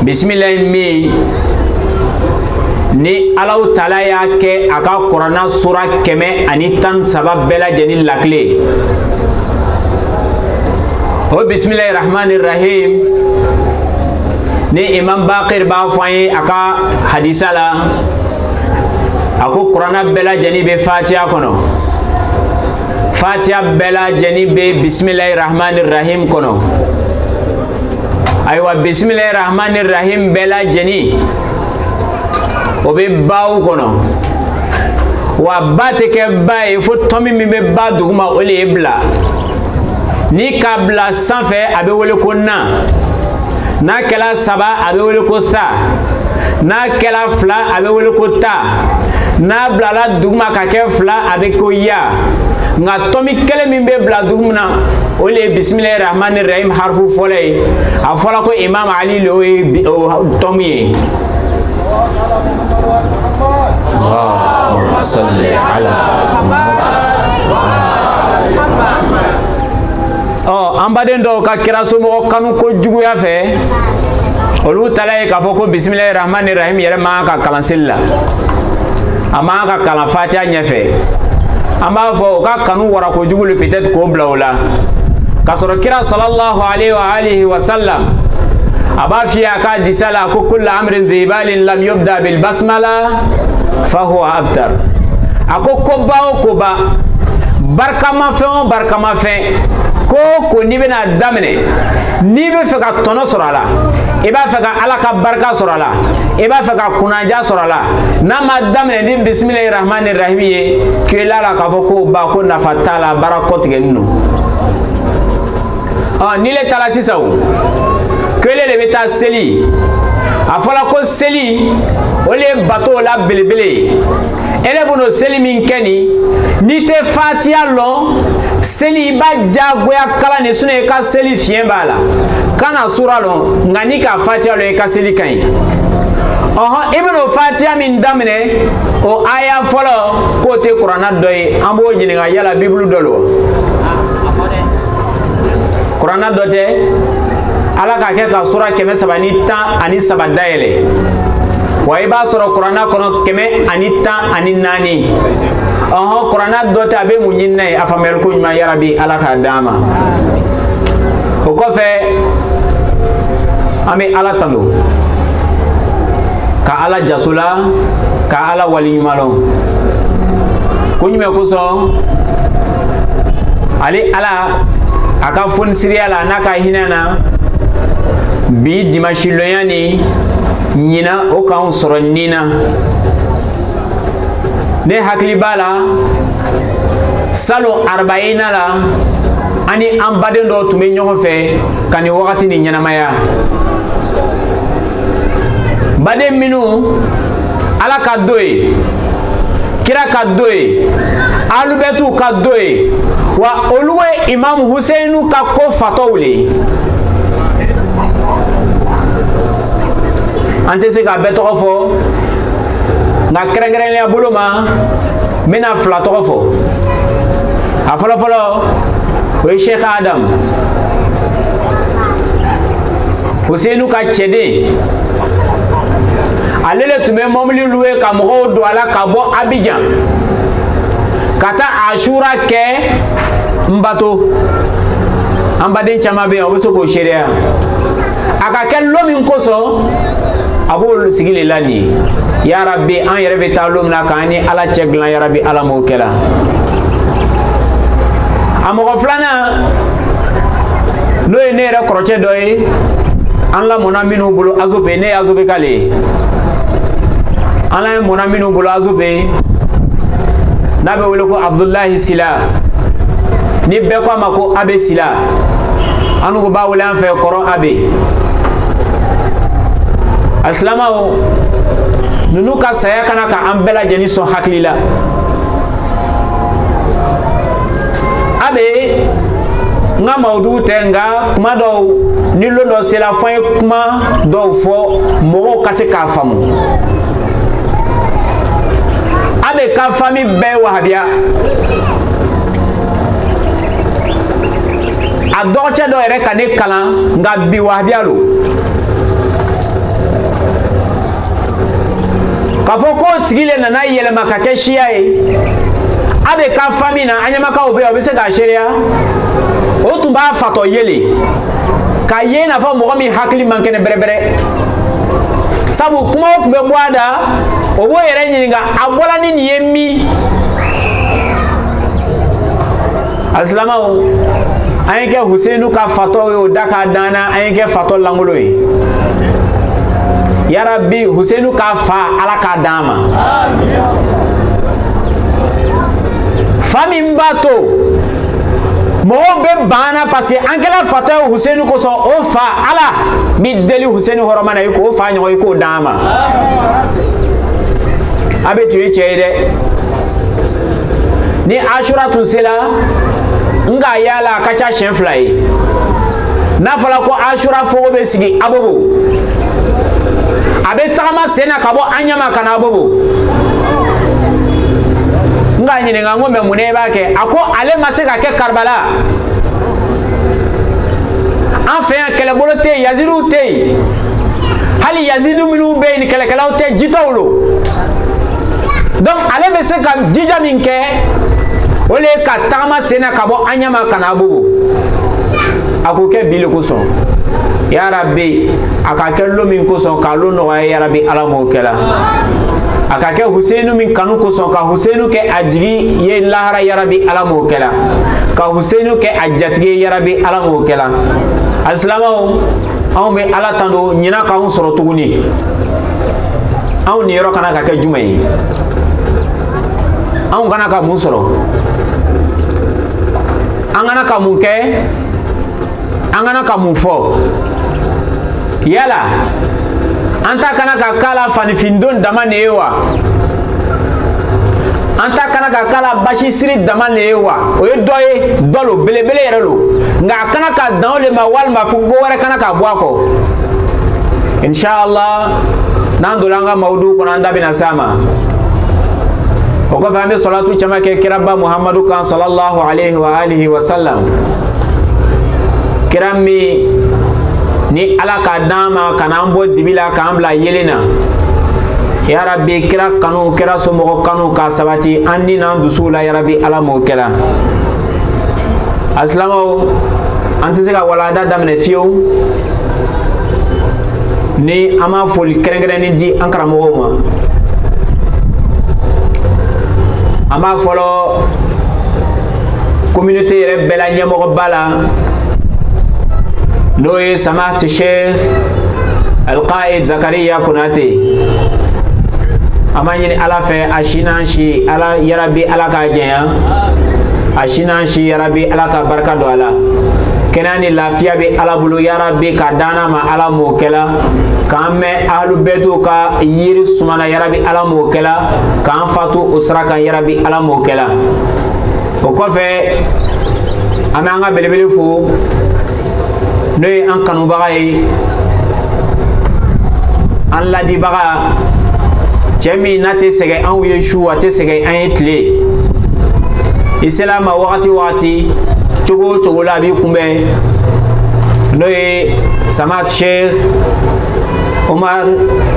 Bisimilahi min ni Alahu Taala y'a kɛ a ka Kurana sura 113 bɛɛ lajɛlen lakile. O bisimilahi rahmani rahim ni Imam Baqir b'a fɔ an ye a ka hadisa la a ko Kurana bɛɛ lajɛlen bɛ Fatiha kɔnɔ Fatiha bela jeni be bismillahirrahmanirrahim kono. Aywa bismillahirrahmanirrahim bela jeni obe baw kono. Wa bate ke baye fo tomi mi be ba duguma ole ebla. Ni kabla sanfɛ a bɛ wele ko na, n'a kɛla saba a bɛ wele ko tha, n'a kɛla fila a bɛ wele ko ta, n'a bilala duguma ka kɛ fila a bɛ ko ya. Nka tɔmi kelen min bɛ bila dugu min na o le ye bismillahirrahmanirrahim harifu fɔlɔ ye. A fɔra ko Imam Ali le o ye tɔmi ye. Allahumma salli ala an baden dɔw ka kira somɔgɔ kanu ko juguya fɛ olu tala ye k'a fɔ ko bismillahirrahmanirrahim yɛrɛ man ka kalan seli la, a man ka kalan Fatiha ɲɛfɛ. An b'a fɔ o ka kanu wara kojugu le peut-être k'o bila o la, k'a sɔrɔ kira sallallahu alayhi wa alihi wa sallam a b'a f'i ye a ka hadisa la ko kullu amrin dhibalin lam yubda bil basmala fa huwa abtar. A ko koba o koba, barikama fɛn o barikama fɛn ko n'i bɛna daminɛ, n'i bɛ fɛ ka tɔnɔ sɔrɔ a la, i b'a fɛ ka Ala ka barika sɔrɔ a la, i b'a fɛ ka kunnaja sɔrɔ a la, n'a ma daminɛ ni bismillahirrahmanirrahim ye k'i la k'a fɔ ko ba ko nafa t'a la, baara kɔtigɛlen don. N'i le taara sisan o, k'ele de bɛ taa seli, a fɔra ko seli o le ye bato la belebele ye. Ele b'o seli min kɛ nin, n'i tɛ Fatiha lɔn, seli i b'a jagoya kalan de, sinon i ka seli fiɲɛ b'a la. Kana sura lɔn nka n'i ka Fatiha lɔn i ka seli ka ɲi. I bɛn'o Fatiha min daminɛ o aya fɔlɔ k'o tɛ kuranna dɔ ye, an b'o ɲininka yala Bible dɔ lo wa? Kuranna dɔ tɛ. Ala k'a kɛ ka sura 313 dayɛlɛ. Wa i b'a sɔrɔ kuranna kɔnɔ 114. Kuranna dɔ tɛ a bɛ mun ɲini n'a ye, a faamuyali ko ɲuman yarabi Ala k'a d'an ma. O kɔfɛ an bɛ Ala tanu, ka Ala jaso la, ka Ala wali ɲuman lɔn. Ko ɲuman kosɔn ale Ala a ka fonisiriya la n'a ka hinɛ na bi dimanche lɔnya ni ɲina o k'anw sɔrɔ nin na. Ne hakili b'a la salon 40 la ani an baden dɔw tun bɛ ɲɔgɔn fɛ ka nin wagati ni ɲɛnamaya. Baden minnu Ala ka do ye, kira ka do ye, alubɛtu ka do ye, wa olu ye Imam Husseinu ka ko fatɔw le. An tɛ se k'a bɛɛ tɔgɔ fɔ, nka kɛrɛnkɛrɛnnenya bolo ma n bɛna 2 tɔgɔ fɔ. A fɔlɔfɔlɔ o ye Sheikh Adam Huseinu ka cɛden. Ale le tun bɛ mobili loué ka mɔgɔw don a la ka bɔ Abidjan ka taa Ashura kɛ Mbato. An baden caman bɛ yen o bɛ se k'o seereya. A ka kɛ lɔ min kosɔn a b'o sigi le la nin ye. Ya Rabbi an yɛrɛ bɛ taa lɔ min na k'an ni Ala cɛ dilan, ya Rabbi Ala m'o kɛ la. A mɔgɔ filanan n'o ye ne yɛrɛ kɔrɔcɛ dɔ ye, an lamɔna minnu bolo Azope, ne ye Azope k'ale ye. An lamɔna minnu bolo Azope n'a bɛ wele ko Abdullahi Sila, ni bɛɛ ko a ma ko Abe Sila, an n'u b'a wele an fɛ kɔrɔ Abe. Asilamaw, ninnu ka saya kana ka an bɛɛ lajɛlen sɔn hakili la. Abe n ka mawudu tɛ, nka kuma dɔw ni lon dɔ sera fɔ an ye kuma dɔw fɔ mɔgɔw ka se k'a faamu. Abe ka famille bɛɛ ye wahabiya. A dɔgɔcɛ dɔ yɛrɛ ka ne kalan nka bi wahabiya lo. K'a fɔ k'o tigi le nana yɛlɛma ka kɛ siya ye. Abe ka famille na an ɲɛmakaw bɛ yen o bɛ se k'a seereya. O tun b'a fatɔ yele k'a ye i n'a fɔ mɔgɔ min hakili man kɛnɛ bɛrɛbɛrɛ. Sabu kumaw tun bɛ bɔ a da, o b'o yɛrɛ ɲininka a bɔra ni nin ye min. A bɛ k'a famille bɛɛ ye wahabiya. A dɔgɔcɛ dɔ yɛrɛ ka ne kalan nka bi wahabiya lo. K'a fɔ k'o tigi le nana yɛlɛma ka kɛ siya ye. Abe ka famille na an ɲɛmakaw bɛ yen o bɛ se k'a seereya. O tun b'a fatɔ yele k'a ye i n'a fɔ mɔgɔ min hakili man kɛnɛ bɛrɛbɛrɛ. Sabu kumaw tun bɛ bɔ a da, o b'o yɛrɛ ɲininka a bɔra ni nin ye min. Aslamao ayeke Huseinu ka fato o daka dana ayeke fato langolo ya rabbi Huseinu ka fa ala ka dama fami mbato mo be bana parce que ankela fato Huseinu ko so o fa ala bi deli Huseinu horomana ko fa nyo ko dama abe tu chede ni Ashura tun sela nga yala kacha shenfly na fala ko Ashura fo be sigi abobo abe tama sena kabo anyama kana abobo nga nyine nga ngombe muneba ke ako ale maseka ke Karbala en fait kele bolote Yazidu te hali Yazidu minu be ni kele kala te jitawlo donc ale be se kam jija minke ole ka tama sena kabo anyama kana abobo ako ke bile ko son ya rabbi aka ke lo min ko son ka lo no ya rabbi alamo kala aka ke Huseinu min kanu ko son ka Huseinu ke ajigi ye lahara ya rabbi alamo kala ka Huseinu ke ajatigi ya rabbi alamo kala aslamo aw me ala tando nyina ka on soro tuguni aw ni yoro kana ka ke jumay aw kana ka mun soro angana ka mun ke angana ka mun fo yala anta kana ka kala fani findon dama newa anta kana ka kala bashi siri dama newa o ye doye dolo belebele yerelo nga kana ka danole ma walma fu go wara kana ka boako inshallah nan dolanga maudu kono anda bina sama o ko fambe salatu chama ke kiraba muhammadu kan sallallahu alaihi wa alihi wa sallam kirami ni ala ka dama kana ambo dibila ka ambla yelena ya rabbi kira kanu kira somo kanu ka sabati anni nan dusula ya rabbi ala mo kala aslamo antisega wala da damne fiyo ni ama fol krengre di ankara mo ma ama folo communauté rebela nyamo bala noye samaht Sheikh Al-Qaid Zakaria Konate amanyini ala fe ashinanshi ala yarabi ala ka jenya ashinanshi yarabi ala ka barka do ala kenani lafiya be ala bulu yarabi ka dana ma ala mo kela kamme ahlu betu ka yiri sumana yarabi ala mo kela kan fatu usraka yarabi ala mo kela o ko fe amanga belebele fu noy an kanu bagay an ladi baga cemi nate sege an uye shu ate sege an yetle islama wakati chogo la bi kumbe noy samat Sheikh Omar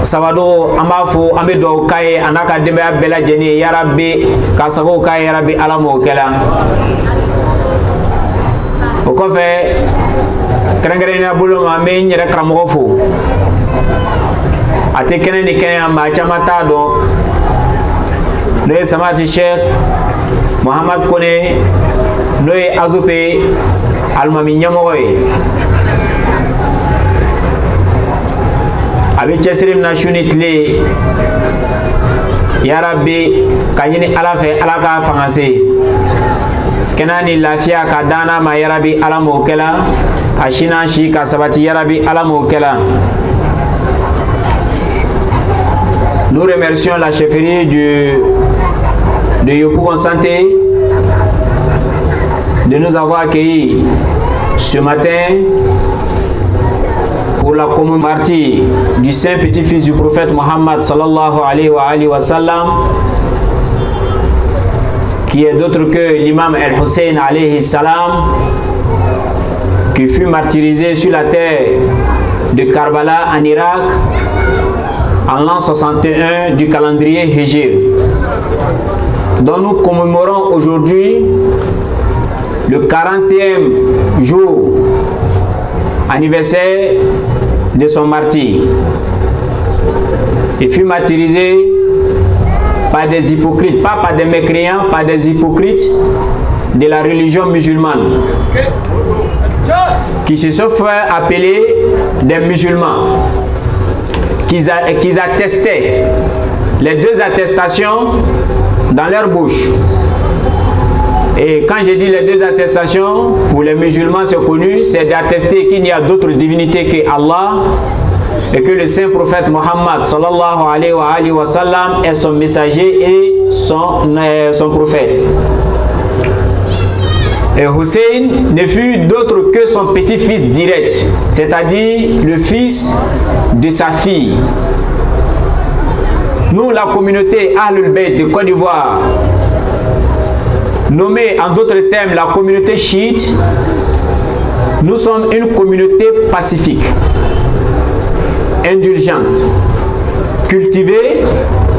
Sawado amafo amedo kaye anaka dembe bela jeni ya rabbi kasago kaye ya rabbi alamo kala o ko fe krangarena bulo ma me nyere kramo fo ate kene ni kene ma chamata do le samati Sheikh Muhammad Kone noy azupe almami nyamoy abi chesirim na shunitle ya rabbi kanyini ala fe ala ka fangase kenani lafiya ka dana ma ya rabbi ala mo kala ashina shi ka sabati ya rabbi ala mo kala. Nous remercions la chefferie de Yopougon Santé de nous avoir accueillis ce matin pour la commémoration du saint petit-fils du prophète Mohammed sallallahu alayhi wa sallam, qui est d'autre que l'imam El-Hussein alayhi salam, qui fut martyrisé sur la terre de Karbala en Irak en l'an 61 du calendrier Hijr, dont nous commémorons aujourd'hui le 40e jour anniversaire de son martyre. Il fut martyrisé par des hypocrites, pas par des mécréants, par des hypocrites de la religion musulmane qui se sont fait appeler des musulmans, qu'ils attestaient les 2 attestations dans leur bouche. Et quand j'ai dit les 2 attestations, pour les musulmans c'est connu, c'est d'attester qu'il n'y a d'autres divinités que Allah et que le saint prophète Mohammed sallallahu alayhi wa sallam est son messager et son prophète. Et Hussein ne fut d'autre que son petit-fils direct, c'est-à-dire le fils de sa fille. Nous, la communauté Ahlul Bayt de Côte d'Ivoire, nommée en d'autres termes la communauté chiite, nous sommes une communauté pacifique, indulgente, cultivée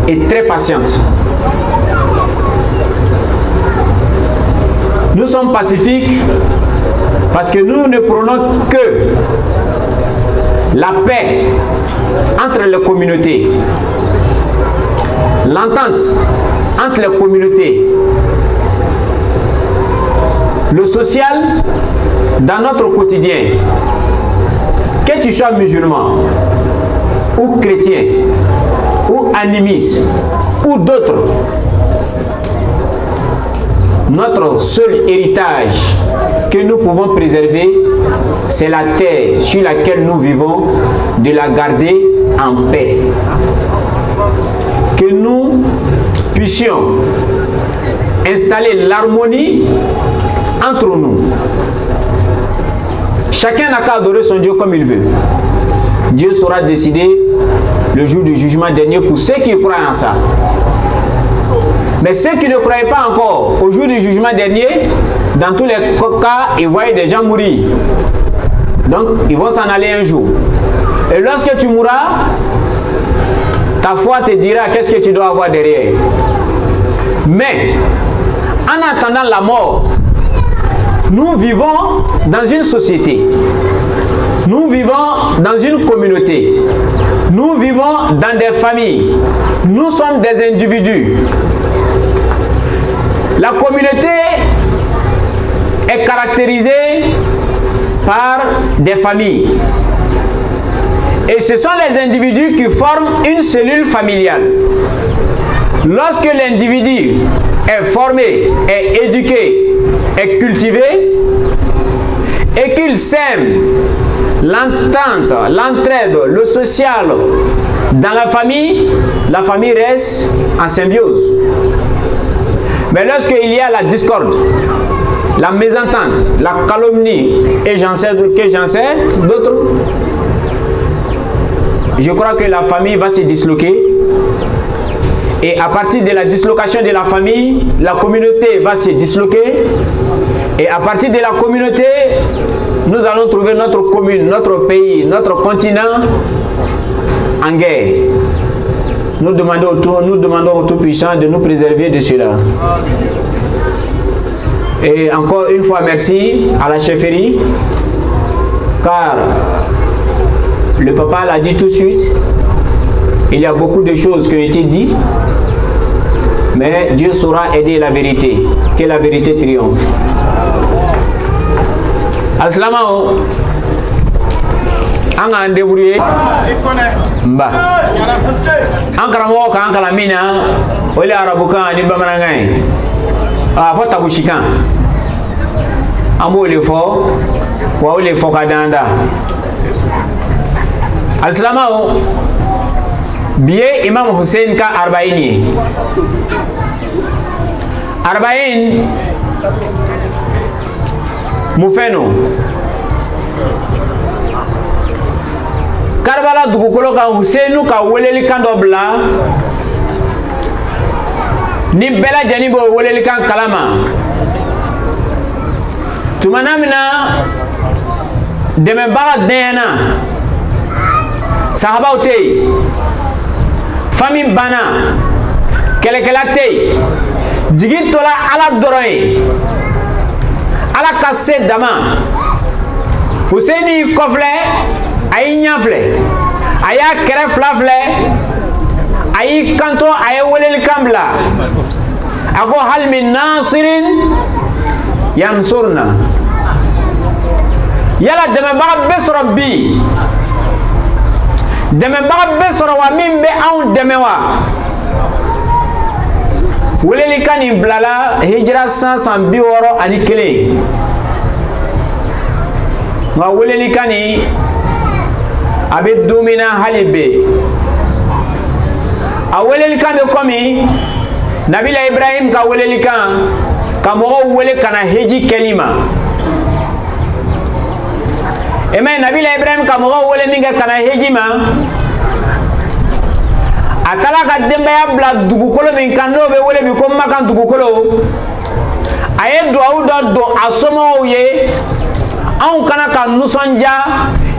et très patiente. Nous sommes pacifiques parce que nous ne prenons que la paix entre les communautés, l'entente entre les communautés, le social dans notre quotidien. Que tu sois musulman ou chrétien ou animiste ou d'autres, notre seul héritage que nous pouvons préserver, c'est la terre sur laquelle nous vivons, de la garder en paix. Que nous puissions installer l'harmonie entre nous. Chacun n'a qu'à adorer son Dieu comme il veut. Dieu saura décider le jour du jugement dernier pour ceux qui croient en ça. Mais ceux qui ne croyaient pas encore au jour du jugement dernier, dans tous les cas, ils voient des gens mourir. Donc, ils vont s'en aller un jour. Et lorsque tu mourras, ta foi te dira qu'est-ce que tu dois avoir derrière. Mais, en attendant la mort, nous vivons dans une société. Nous vivons dans une communauté. Nous vivons dans des familles. Nous sommes des individus. La communauté est caractérisée par des familles. Et ce sont les individus qui forment une cellule familiale. Lorsque l'individu est formé, est éduqué, est cultivé, et qu'il sème l'entente, l'entraide, le social dans la famille reste en symbiose. Mais lorsqu'il y a la discorde, la mésentente, la calomnie, et j'en sais d'autres, je crois que la famille va se disloquer. Et à partir de la dislocation de la famille, la communauté va se disloquer. Et à partir de la communauté, nous allons trouver notre commune, notre pays, notre continent en guerre. Nous demandons au Tout-Puissant de nous préserver de cela. Et encore une fois, merci à la chefferie, car le papa l'a dit tout de suite, il y a beaucoup de choses qui ont été dites, mais Dieu saura aider la vérité, que la vérité triomphe. Aslamao, an k'an débrouiller nba an karamɔgɔ k'an kalan min na o le arabukan ani bamanankan ye a fɔ tabusikan an b'o le fɔ wa o le fɔ ka d'an da alisilamaw bi ye imam Hussein ka arbaïn ye arbaïn mun fɛn no Karbala dugukolo kan Huseinu ka weleli kan dɔ bila ni bɛɛ lajɛlen b'o weleli kan kalama tumana min na dɛmɛbaga dɛɲɛna sahabaw tɛ yen famille banna kɛlɛkɛla tɛ yen jigi tola Ala dɔrɔn ye Ala ka se dama Huseini kɔfilɛ a y'i ɲɛ filɛ a y'a kɛrɛ fila filɛ a y'i kanto a ye welelikan bila a ko hali min nasirin yansurna yala dɛmɛbaga bɛ sɔrɔ bi dɛmɛbaga bɛ sɔrɔ wa min bɛ anw dɛmɛ wa weleli kan nin bilala hijira san 61 nka weleli kan nin a bɛ don min na hali bi a weleli kan bɛ komi nabila Ibrahim ka weleli kan ka mɔgɔw wele ka na hiji kɛli ma nabila Ibrahim ka mɔgɔw wele min kɛ ka na hiji ma a taara ka denbaya bila dugukolo min kan n'o bɛ wele bi ko Makan dugukolo a ye duwawu dɔ don a somɔgɔw ye anw kana ka nusɔndiya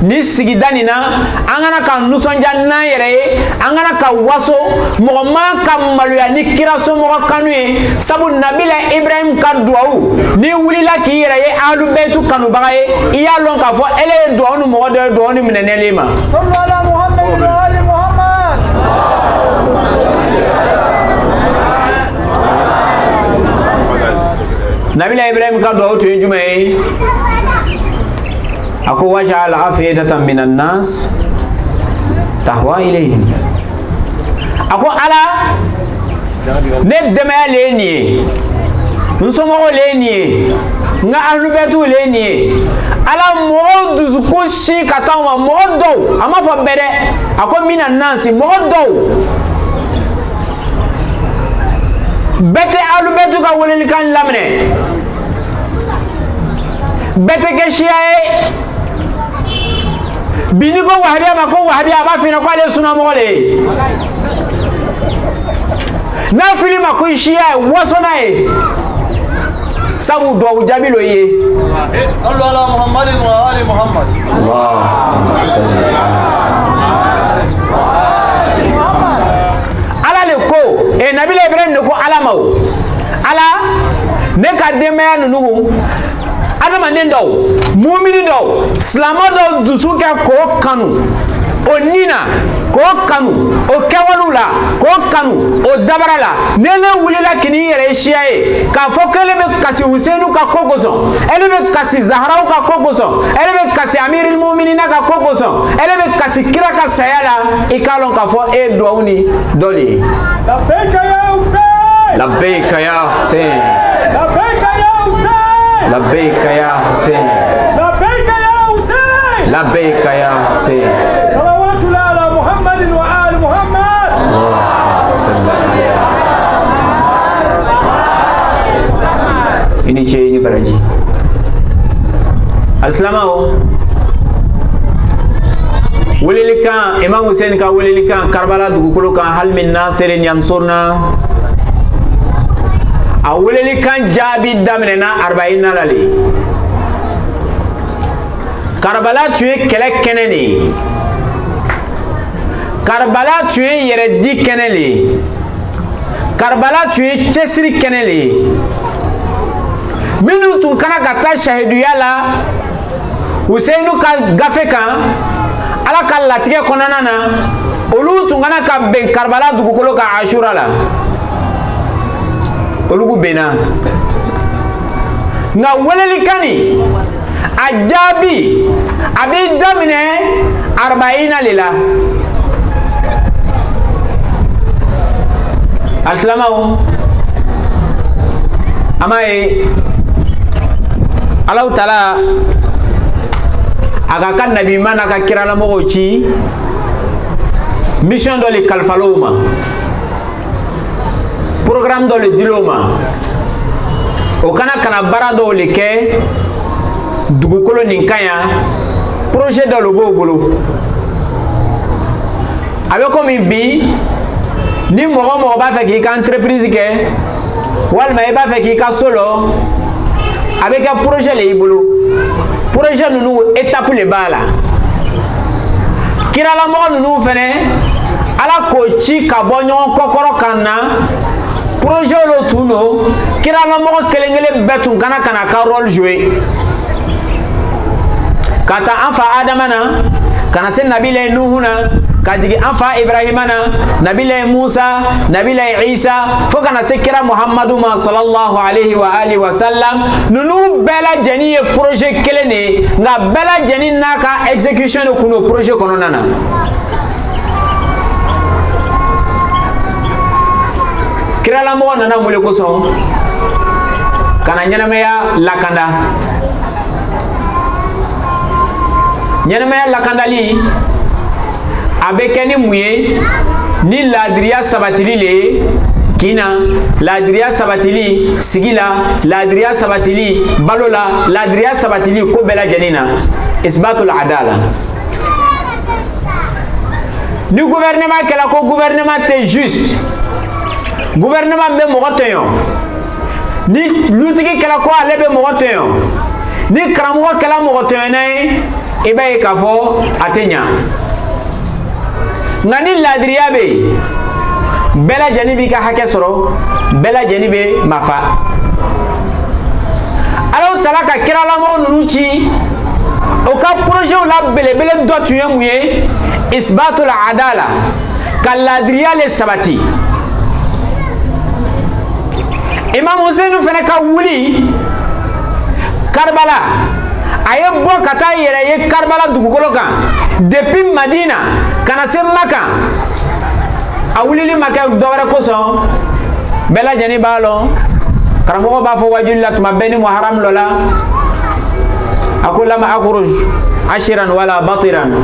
ni sigida nin na an kana ka nusɔndiya n'an yɛrɛ ye an kana ka waso mɔgɔ man ka maloya ni kira somɔgɔ kanu ye sabu nabila Ibrahim ka duwawu ni wulila k'i yɛrɛ ye ahlu beitu kanubaga ye i y'a lɔn k'a fɔ ele ye duwawu ni mɔgɔ dɔ ye duwawu ni minɛnɛlen ma nabila Ibrahim ka duwawu tun ye jumɛn ye ako waj'al afidatan minan nas tahwa ilayhim ako ala ne dɛmɛya le ye nin ye nsomɔgɔw le ye nin ye n ka ahlubɛtiw le ye nin ye ala mɔgɔw dusukun si ka taa ma mɔgɔ dɔw a ma fɔ bɛɛ dɛ a ko minan nas mɔgɔ dɔw bɛɛ tɛ ahlubɛtiw ka welelikan laminɛ bɛɛ tɛ kɛ siya ye bini ko wahabiya ma ko wahabiya a b'a f'i ɲɛna ko ale ye sunamɔgɔ le ye n'a fili ma ko siya ye waso n'a ye sabu duwawu jaabi lo ye sallu ala muhammadin wa ali muhammad ala le ko nabila Ibrahim de ko ala ma o ala ne ka denbaya ninnu adamaden dɔw mumini dɔw silamɛ dɔw dusu kɛ k'o kanu o nina k'o kanu o kɛwalew la k'o kanu o dabara la ne wulila k'i n'i yɛrɛ ye siya ye k'a fɔ k'ale bɛ kasi Husseinu ka ko kosɔn ele bɛ kasi Zahraw ka ko kosɔn ele bɛ kasi Amirul Muminina ka ko kosɔn ele bɛ kasi kira ka saya la i k'a lɔn k'a fɔ e ye duwawu ni dɔ de ye labbayka ya Hussein labbayka ya Hussein labbayka ya Hussein labbayka ya Hussein labbayka ya Hussein labbayka ya Hussein salawatu ala Muhammadin wa ali Muhammad Allahumma salli ala ini ce ini baraji alslamawo welelikan Imam Hussein ka welelikan Karbala dugukolo kan hal min nasirin yansurna a welelikan jaabi daminɛna 40 la le Karbala tun ye kɛlɛ kɛnɛ de ye Karbala tun ye yɛrɛdi kɛnɛ le ye Karbala tun ye cɛsiri kɛnɛ le ye minnu tun kana ka taa shahiduya la Huseinu ka gafe kan ala ka latigɛ kɔnɔna na olu tun kana ka bɛn Karbala dugukolo ka Ashura la olugu bena nga welelikani a jaabi a bɛ daminɛ 40 le la alsilamaw a m'a ye Alahu Taala a ka ka nabima n'a ka kiralamɔgɔw ci mission dɔ le kalifala o ma programme dɔ le dila o ma o kana baara dɔw le kɛ dugukolo nin kan yan projet dɔ le b'o bolo a bɛ komi bi ni mɔgɔ b'a fɛ k'i ka entreprise kɛ walima i b'a fɛ k'i ka so lɔ a bɛ kɛ projet le i bolo projet ninnu étape le b'a la kiralamɔgɔ ninnu fɛnɛ ala k'o ci ka bɔ ɲɔgɔn kɔkɔrɔ kan na projet lo tun do kiralamɔgɔ kelen kelen bɛɛ tun kana ka rôle jouer ka taa an fa Adama na kana se nabila Nuhu na kajigi anfa Ibrahimana nabila Musa nabila Isa fo kana se kira Muhammadu ma sallallahu alayhi wa alihi wa sallam nunu bela jeni ye projet kelene nga bela jeni naka execution de kuno projet kono nana kira la mo nana mule ko so kana nyanamaya lakanda nyanamaya lakandali abekeni muye ni ladriya sabatili le kina ladriya sabatili sigila ladriya sabatili balola ladriya sabatili ko bela janina isbatul adala ni gouvernement kala ko gouvernement te juste gouvernement be mogoteyo ni lutigi kala ko ale be mogoteyo ni karamo kala mogoteyo nay ibe kafo atenya ngani ladriya be bela janibi ka hake soro bela janibe mafa alors talaka kirala mo nunuchi o ka projet la bele bele do tuye muye isbatul adala kal ladriya le sabati imam Hussein fene ka wuli Karbala aye bo kata yere ye Karbala dugukolo kan depuis Madina kana se Maka awulili Maka dowara ko so bela jani balo karamo ba fo wajullat mabeni muharram lola aqul ma akhruj ashiran wala batiran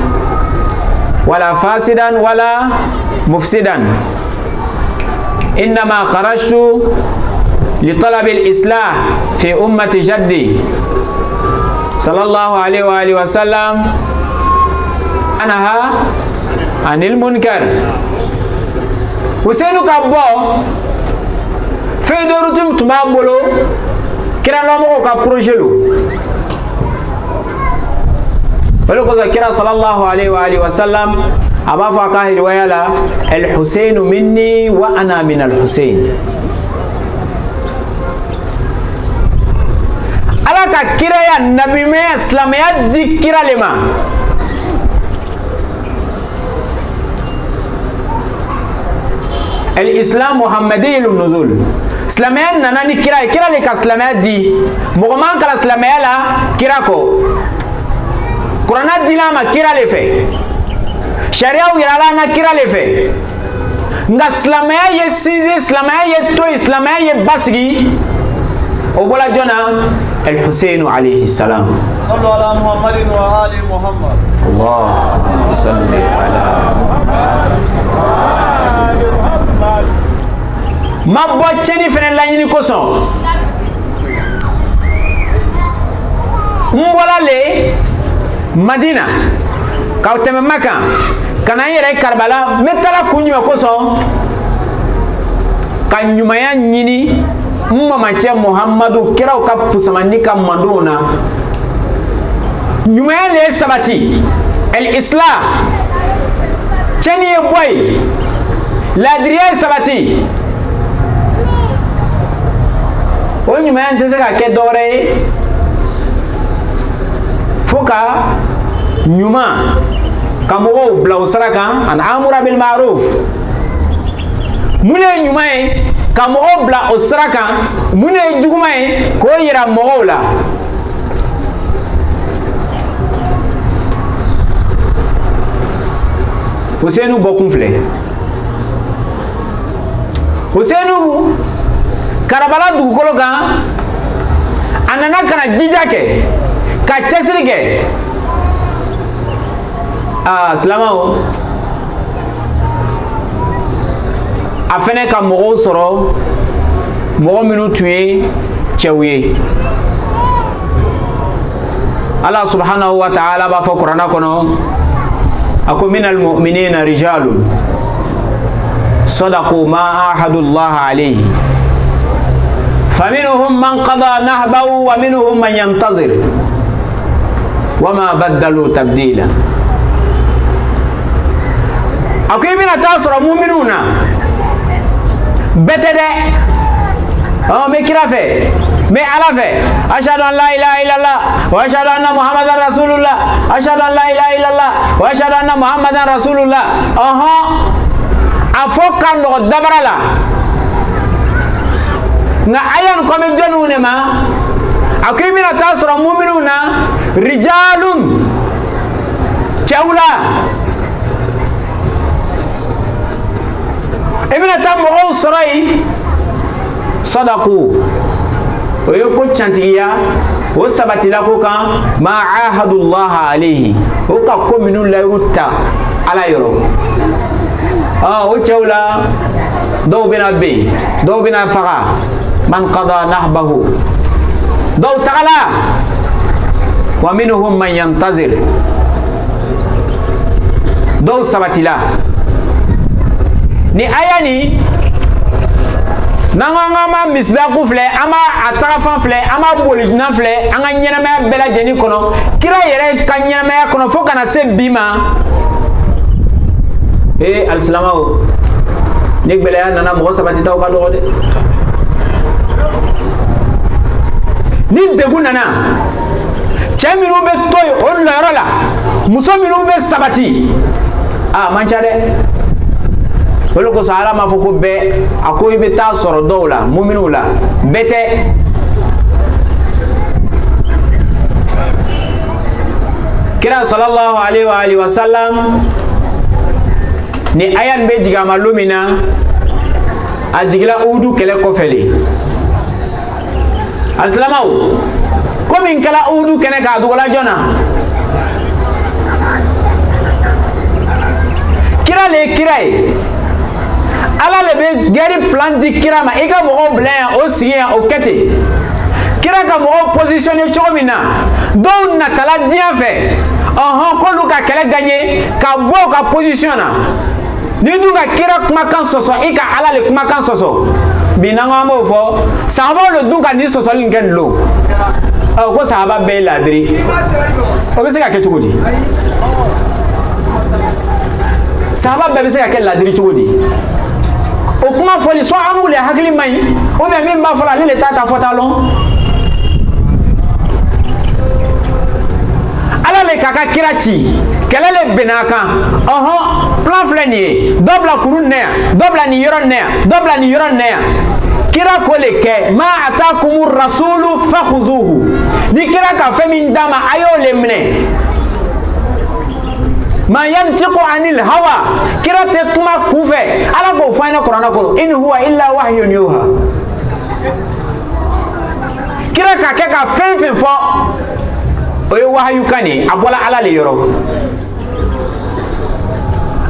wala fasidan wala mufsidan انما خرجت لطلب الإصلاح في أمة جدي صلى الله عليه وآله وسلم أنها عن المنكر وسينو كابو في دورتم تمامبولو كرا لامو كابروجلو ولو كرا صلى الله عليه وآله وسلم أبا فاقاه رواية الحسين مني وأنا من الحسين alaka kira ya nabi me islam ya di kira lema الاسلام محمدي النزول اسلاميا ناني كira le ka islamia di mogoman kala islamia la kira ko qur'ana dina ma kira le fe sharia wirala na kira le fe nga islamia ye sizi islamia ye to islamia ye basigi وبلا جنا الحسين عليه السلام صلوا على محمد وآل محمد اللهم صل على محمد ما بوتشني فين لا يني كوسون مبولا لي مدينة كاوتم مكة كان يرى كربلاء متلا كونيو كوسون كان يوميا نيني mama che Muhammadu kira ka fusamandika mandona nyumele sabati al-islam cheni boy ladriya sabati o nyumele tezeka ke dore foka nyuma kamugo blausaraka an amura bil ma'ruf mune nyuma kamo obla osraka mune jugumay ko yira mola Husseinu bokunfle Husseinu Karbala dugukolo kan anana kana jijake ka chesirike salama afene ka mogo soro mogo minu tuye chewye Allah subhanahu wa ta'ala ba fa Qur'ana kono ako minal mu'minina rijalun sadaqu ma ahadu Allah alayhi faminhum man qada nahbahu wa minhum man yantazir wama badalu tabdila ako ibina tasra mu'minuna betede me kira fe mais ala fait ashhadu an la ilaha illallah wa ashhadu anna muhammadan rasulullah ashhadu an la ilaha illallah wa ashhadu anna muhammadan rasulullah a fo kan no dabara la nga ayan ko me jonu ne ma akimina tasra mu'minuna rijalun chawla ibn tamu sarai sadaku oyo ko chantiya o sabatila ko kan ma ahadullah alayhi o ka ko minu la rutta ala yoro o chawla do bina be do bina faqa man qada nahbahu do ta'ala wa minhum man yantazir do sabatila ni ayani nangama misdaku fle ama atafan fle ama bolidna fle anga nyenama bela jeni kono kira yere kan nyenama kono fo kana se bima al-islamao nek bela nana mo sabati taw ka do de ni degu nana chamiru be toy on la rola muso miru be sabati manchade wala ko sahara ma foko be akoy be ta soro dowla mu'minu la bete kira sallallahu alaihi wa alihi wasallam ni ayan be jiga malumina ajigla udu kele ko feli al-islamau komin kala udu kene ka dugola jona kira le kirai ala le be geri plan di kira ma ika mo blanc o sien o kete kira ka mo positionner chomina don na kala dia fait ko lu ka kala gagner ka bo ka positionna ni du ka kira kuma kan soso ika ala le kuma kan soso binanga mo fo sahaba le du ka ni soso lingen lo ko sahaba be ladri o be se ka ke chugudi sahaba be se ka ke ladri chugudi o kuma foli so anu le hakili mai o be min ba fola le tata fotalon ala le kaka kirachi kelele benaka plan fleni dobla kurun ne dobla ni yoron ne kira ko le ke ma atakumur rasulu fakhuzuhu ni kira ka femin dama ayo le mne ma yantiqu anil hawa kira te kuma kufe ala go faina qur'ana ko in huwa illa wahyun yuha kira ka ke ka fen fo oyo wahyu kani abola ala le yoro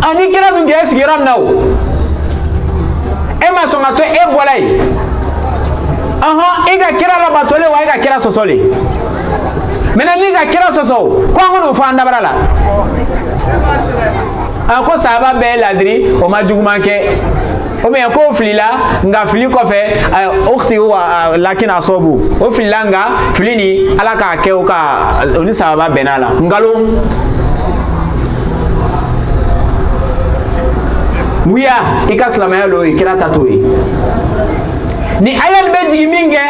ani kira dun ges giram naw e ma songa to e bolay iga kira la batole wa iga kira sosole mena liga kira soso ko ngono fa ndabara la ko sahaba be ladri o majugumanke o me ko flila nga fili ko fe ukhti wa lakin asobu o filanga filini alaka ke o ka oni sahaba benala ngalo wiya ikaslama yalo ikira tatui ni ayal be jigi minge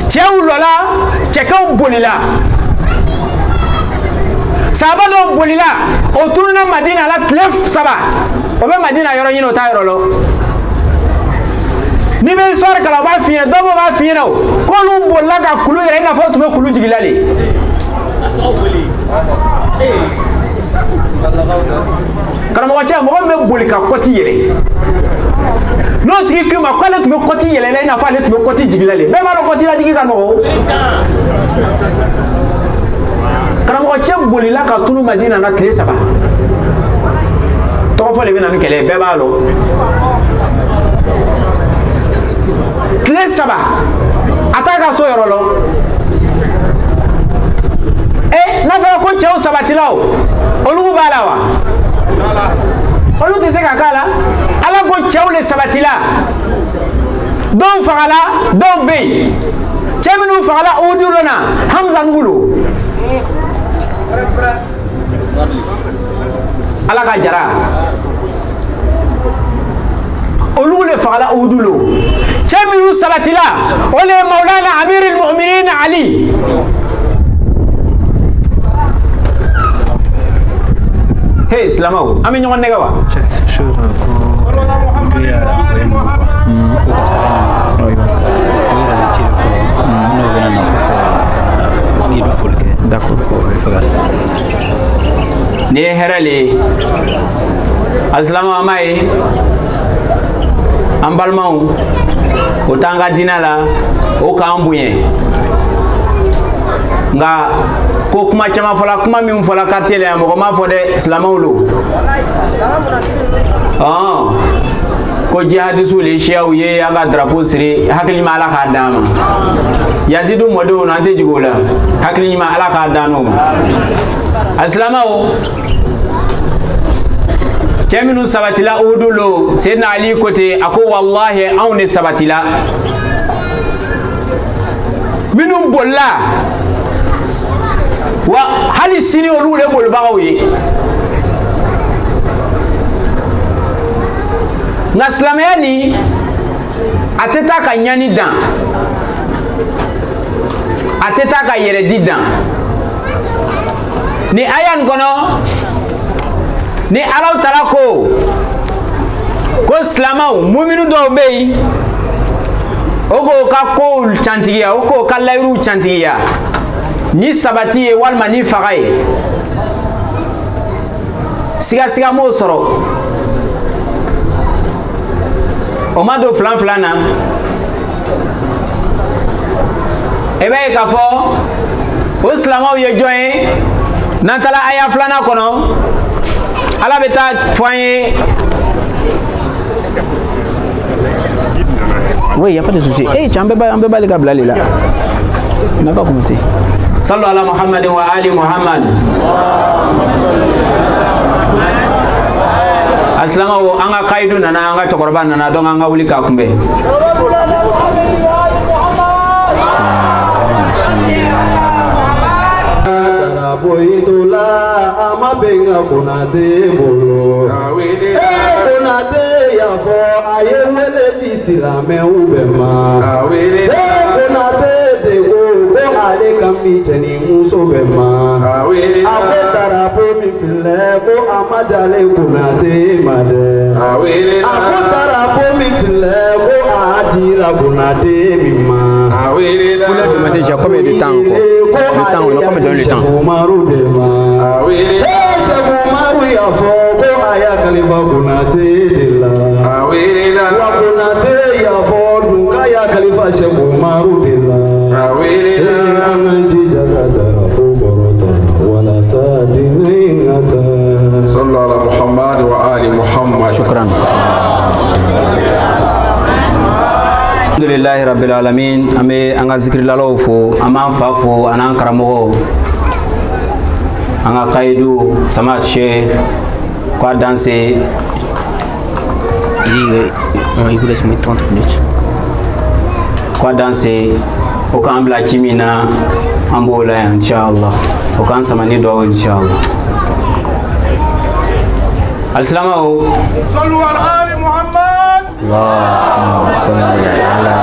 chewlola chekaw bolila sahaba do bolila o turuna madina la tlef saba o be madina yoro nyino ta yoro lo ni be sor kala ba fina do ba fina ko lu bolla ka kulu yere na fo tume kulu jigilale kana mo cha mo be bolika koti yere no tigi kuma ko le tume koti yele na fa le tume koti jigilale be ma lo koti la jigi ka no kana mo cha bolila ka tunu madina na kle saba to fo le bina nkele be ba lo kle saba ataka so yoro lo na fa ko cha sabatilao olu balawa olu te se ka kala ala ko cha le sabatila don fagala don be cheminu fagala udulona hamza ngulu ala ka jara olu le fagala udulo cheminu sabatila ole maulana amirul mu'minin ali hey islamau ami ñongon nega wa d'accord ni herale aslamu amai ambalmau utanga dinala o kambuye nga ko kuma chama fala kuma mi fala quartier le mo ma fode islamawlo ko jihadisu le shiau ye anga drapeau sire hakli ma ala khadama yazidu modo no ante jigola hakli ma ala khadano aslamawo Cheminu sabatila udulo Sayyidina Ali kote ako wallahi awne sabatila minum bolla wa hali sini olu le bol bagawi na islamiyani ateta ka nyani dan ateta ka yere didan ni ayan kono ni alaw tala ko islamaw mu'minu do bey ogo ka ko chantiya ogo ka layru chantiya ni sabati walma ni fagaye siga mo soro o ma do flan flana ebe ka fo islamaw ye joye nantala aya flana kono ala beta foyer. Oui, il n'y a pas de souci. Eh, tu as un peu les câbles là. On n'a pas commencé. Sallu ala Muhammad wa ali Muhammad. Aslama wo anga kaidu nana anga chokorban nana dong anga wuli ka kumbe. Boitola amabenga kunade bolo kunade ya fo ayewele tisirame ubema kunade de go ale kambi jeni muso bema akotara po mi file ko amajale kunade made akotara po mi file ko adira kunade mima Faut leur demander déjà combien de temps encore. Le temps, on a combien de temps. صلى على محمد وآل محمد. شكرا. Alhamdulillahi rabbil alamin ame anga zikri lalo fo ama fafo anan karamo anga kaidu samat sheikh kwa danser il vous laisse 30 minutes kwa danser au kambla chimina ambola inshallah au kan samani do inshallah Assalamu sallu ala ali Muhammad Allahumma salli ala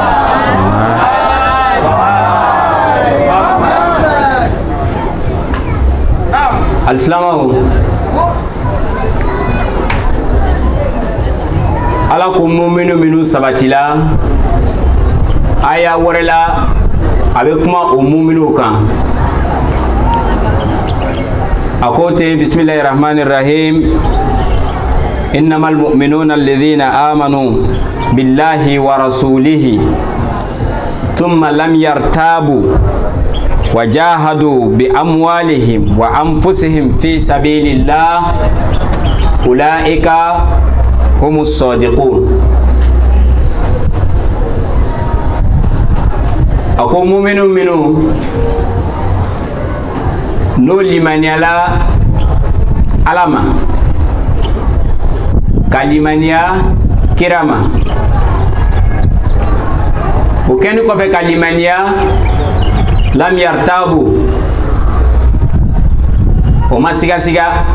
Muhammad Assalamu ala ko mu'minu minu sabatila aya warela avec kuma o mu'minu kan akote bismillahir rahmanir rahim إنما المؤمنون الذين آمنوا بالله ورسوله ثم لم يرتابوا وجاهدوا بأموالهم وأنفسهم في سبيل الله أولئك هم الصادقون أقول مؤمن منه نولي من يلا علامة kalimania kirama ukeni ko fe kalimania lam yartabu o masiga siga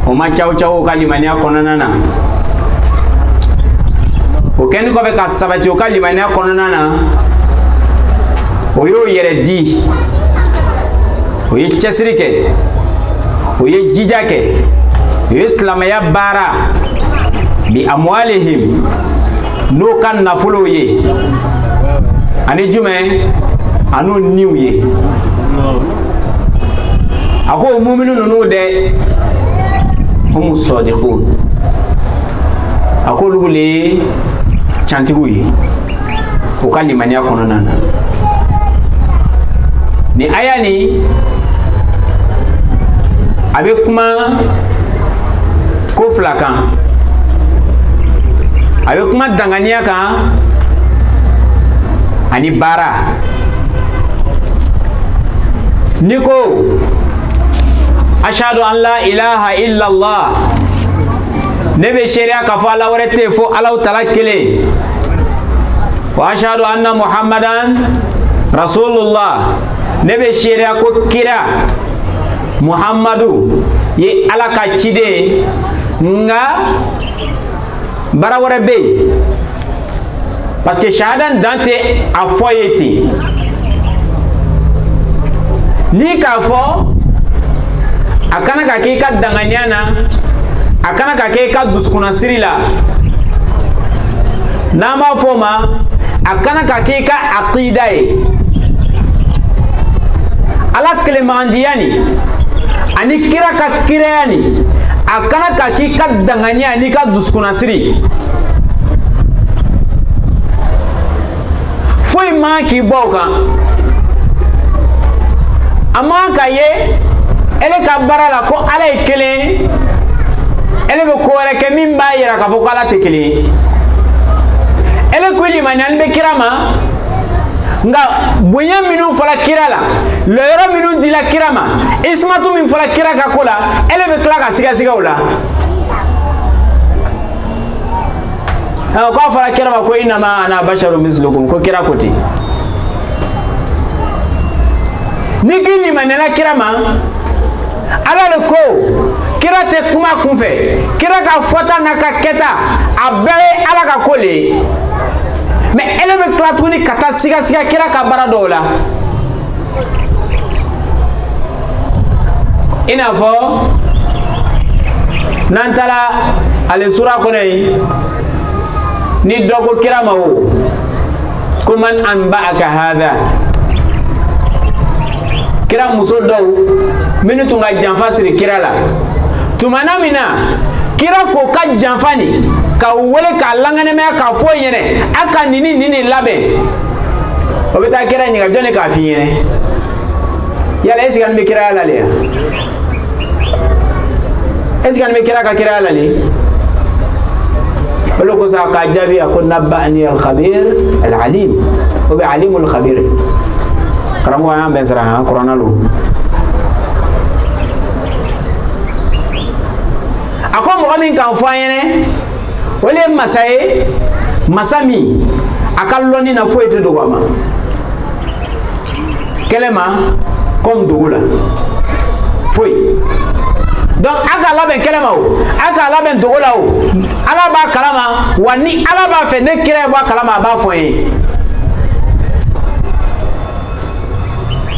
o ma chau chau kalimania konanana o kɛni kɔfɛ ka sabati o ka limaniya kɔnɔna na o y'o yɛrɛ di o ye cɛsiri kɛ o ye jija kɛ o ye silamɛya baara bi amwalihim n'o ka nafolow ye ani jumɛn an'o niw ye a ko muminu ninnu dɛ humu sadiqun a ko olu le ye cantigiw ye o ka limaniya kɔnɔna na ni aya ni a bɛ kuma ko fila kan a bɛ kuma danganiya kan ani baara ni ko ashhadu an la ilaha illallah ne bɛ seereya k'a fɔ ala wɛrɛ tɛ yen fo Alahu Taala kelen wa ashhadu anna muhammadan rasulullah ne bɛ seereya ko kira muhammadu ye ala ka ciden nga bara wɛrɛ bɛ yen parce que shahada dan tɛ a fɔ ye ten ni k'a fɔ a kana ka kɛ i ka danganiya na a kana ka kɛ i ka dusukunnasiri la n'an b'a fɔ o ma a kana ka kɛ i ka aqida ye ala kelenmagandiya ni ani kira ka kiraya ni a kana ka k'i ka danganiya n'i ka dusukunnasiri foyi man k'i bɔ o kan a man ka ye ele ka baara la ko ala ye kelen ele bɛ ko wɛrɛ kɛ min b'a yira k'a fɔ ko ala tɛ kelen ye ele ko limaniyali bɛ kira ma nga bonya minnu fɔra kira la lɔyɔrɔ minnu dila kira ma ismatu min fɔra kira ka ko la ele bɛ tila ka sigasiga o la k'a fɔra kira ma ko innama ana basharu mislukum ko kira ko ten ni k'i limaniyala kira ma ala le ko kira tɛ kuma kunfɛ kira ka fɔta n'a ka kɛta a bɛɛ ye ala ka ko le ye mais ele bɛ tila tuguni ka taa sigasiga kira ka baara dɔw la i n'a fɔ n'an taara ale sura kɔnɔ yen ni dɔ ko kira ma o ko man anba'aka hadha kira muso dɔw minnu tun ka janfa siri kira la tumana min na kira ko ka janfa ni ka wele k'a langanamaya k'a fɔ ɲɛnɛ a ka nini labɛn o bɛ taa kira ɲininka jɔn de k'a f'i ɲɛnɛ yala est-ce que an bɛ kiraya la le ya est-ce que an bɛ kira ka kiraya la le olu ko sa k'a jaabi a ko nabba'ani al-khabir al-alim o bɛ alimul khabir karamɔgɔ an y'an bɛn sara han kuranna lo a ko mɔgɔ min kan fɔ an ɲɛnɛ o le ye masa ye masa min a ka lɔnni na foyi tɛ dogo a ma kɛlɛ ma comme dogo la foyi donc a ka labɛn kɛlɛ ma o a ka labɛn dogo la o ala b'a kalama wa ni ala b'a fɛ ne kira ye bɔ a kalama a b'a fɔ n ye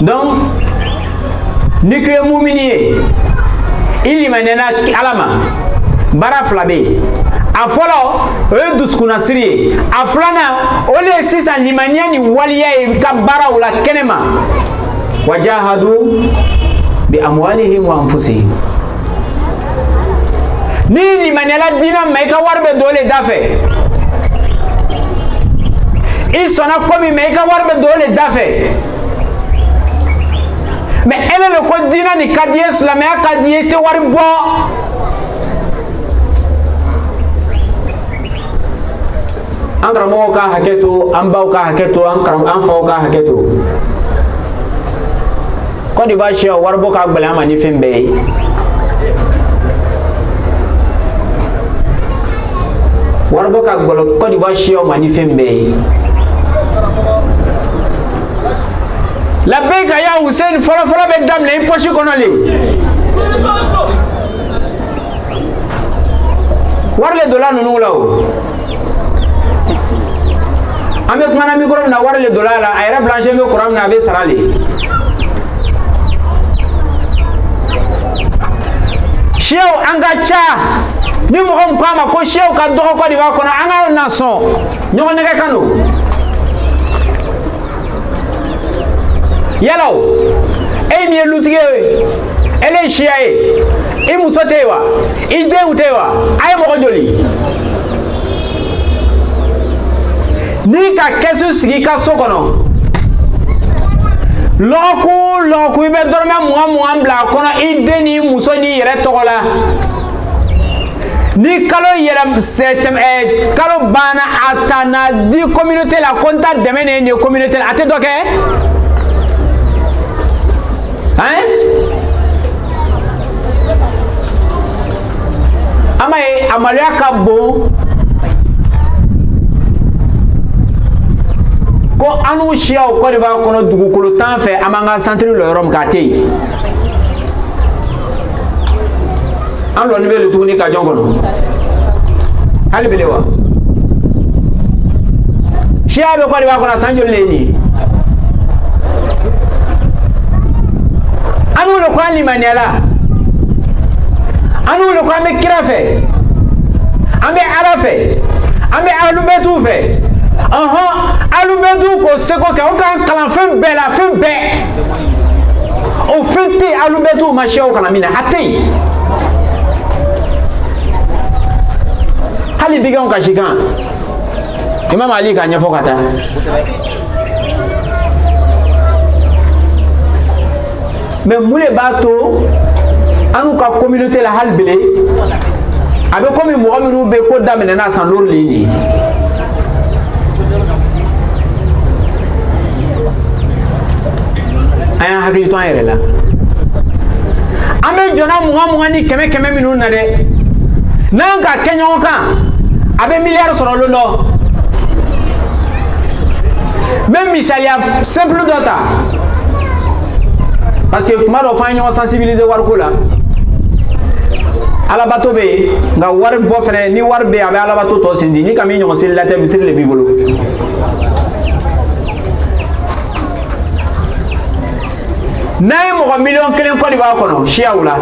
donc ni ko ye mumini ye i limaniyala ala ma baara fila bɛ yen a fɔlɔ o ye dusukunnasiri ye a filanan o de ye sisan limaniya ni waliya ye ka baaraw la kɛnɛ ma wajahadu bi amwalihim wa anfusihim ni limaniyala diina ma i ka wari bɛ don o le da fɛ i sɔnna ko min ma i ka wari bɛ don o le da fɛ mais ele le ko diina ni ka di ye silamɛya ka di ye i tɛ wari bɔ an karamɔgɔw ka hakɛ to an baw ka hakɛ to an faw ka hakɛ to Côte d'Ivoire siya wari bɔ ka gɛlɛn an ma ni fɛn bɛɛ ye wari bɔ ka gɛlɛn Côte d'Ivoire siya ma ni fɛn bɛɛ ye labɛn ka ya Hussein fɔlɔ bɛ daminɛ i poche kɔnɔ le wari le donna ninnu la o Ame kumana micro na wari le dollar la ayra blanche me kuram na be sarali Sheo anga cha ni mo ko ma ko sheo ka do ko di wa ko na anga na so nyogo ne kanu yalo e mi lutige ele shiae e musotewa ide utewa ay mo ko joli ni ka kesu sigi ka so kono loku ibe dorme muam bla kono ide ni muso ni yere togola ni kalo yere setem kalo bana atana di communauté la konta demene ni communauté ate doke hein amaye amalia kabo ko anu shia o ko va kono dugukolo tan fe amanga centre le rom kate an lo ni be le tuni ka jongono hali belewa shia be ko va kono sanjo leni anu lo ko ali maniala anu lo ko ame kirafe ame arafe ame alubetu fe alubedu ko seko ke o kan kalan fen bɛɛ la fen bɛɛ o fen tɛ alubedu ma se o kalan min na a tɛ yen hali bigɛnw ka si kan Imam Ali k'a ɲɛfɔ ka taa mais mun de b'a to an ka communauté la hali bile a bɛ komi mɔgɔ minnu bɛ ko daminɛna san lori le ye aya hakili to an yɛrɛ la an bɛ jɔna mugan ni kɛmɛ minnu na dɛ n'an ka kɛ ɲɔgɔn kan a bɛ miliyari sɔrɔ olu dɔ n bɛ misaliya simple dɔ ta parce que kuma dɔ f'an ye ɲɔgɔn sensibiliser wariko la alabato bɛ yen nka wari bɔ fɛnɛ ni wari bɛ yen a bɛ alabato tɔ sinji ni ka min ɲɔgɔn seli la tɛ misiri de b'i bolo. n'a ye mɔgɔ miliyɔn kelen Côte d'Ivoire kɔnɔ siyaw la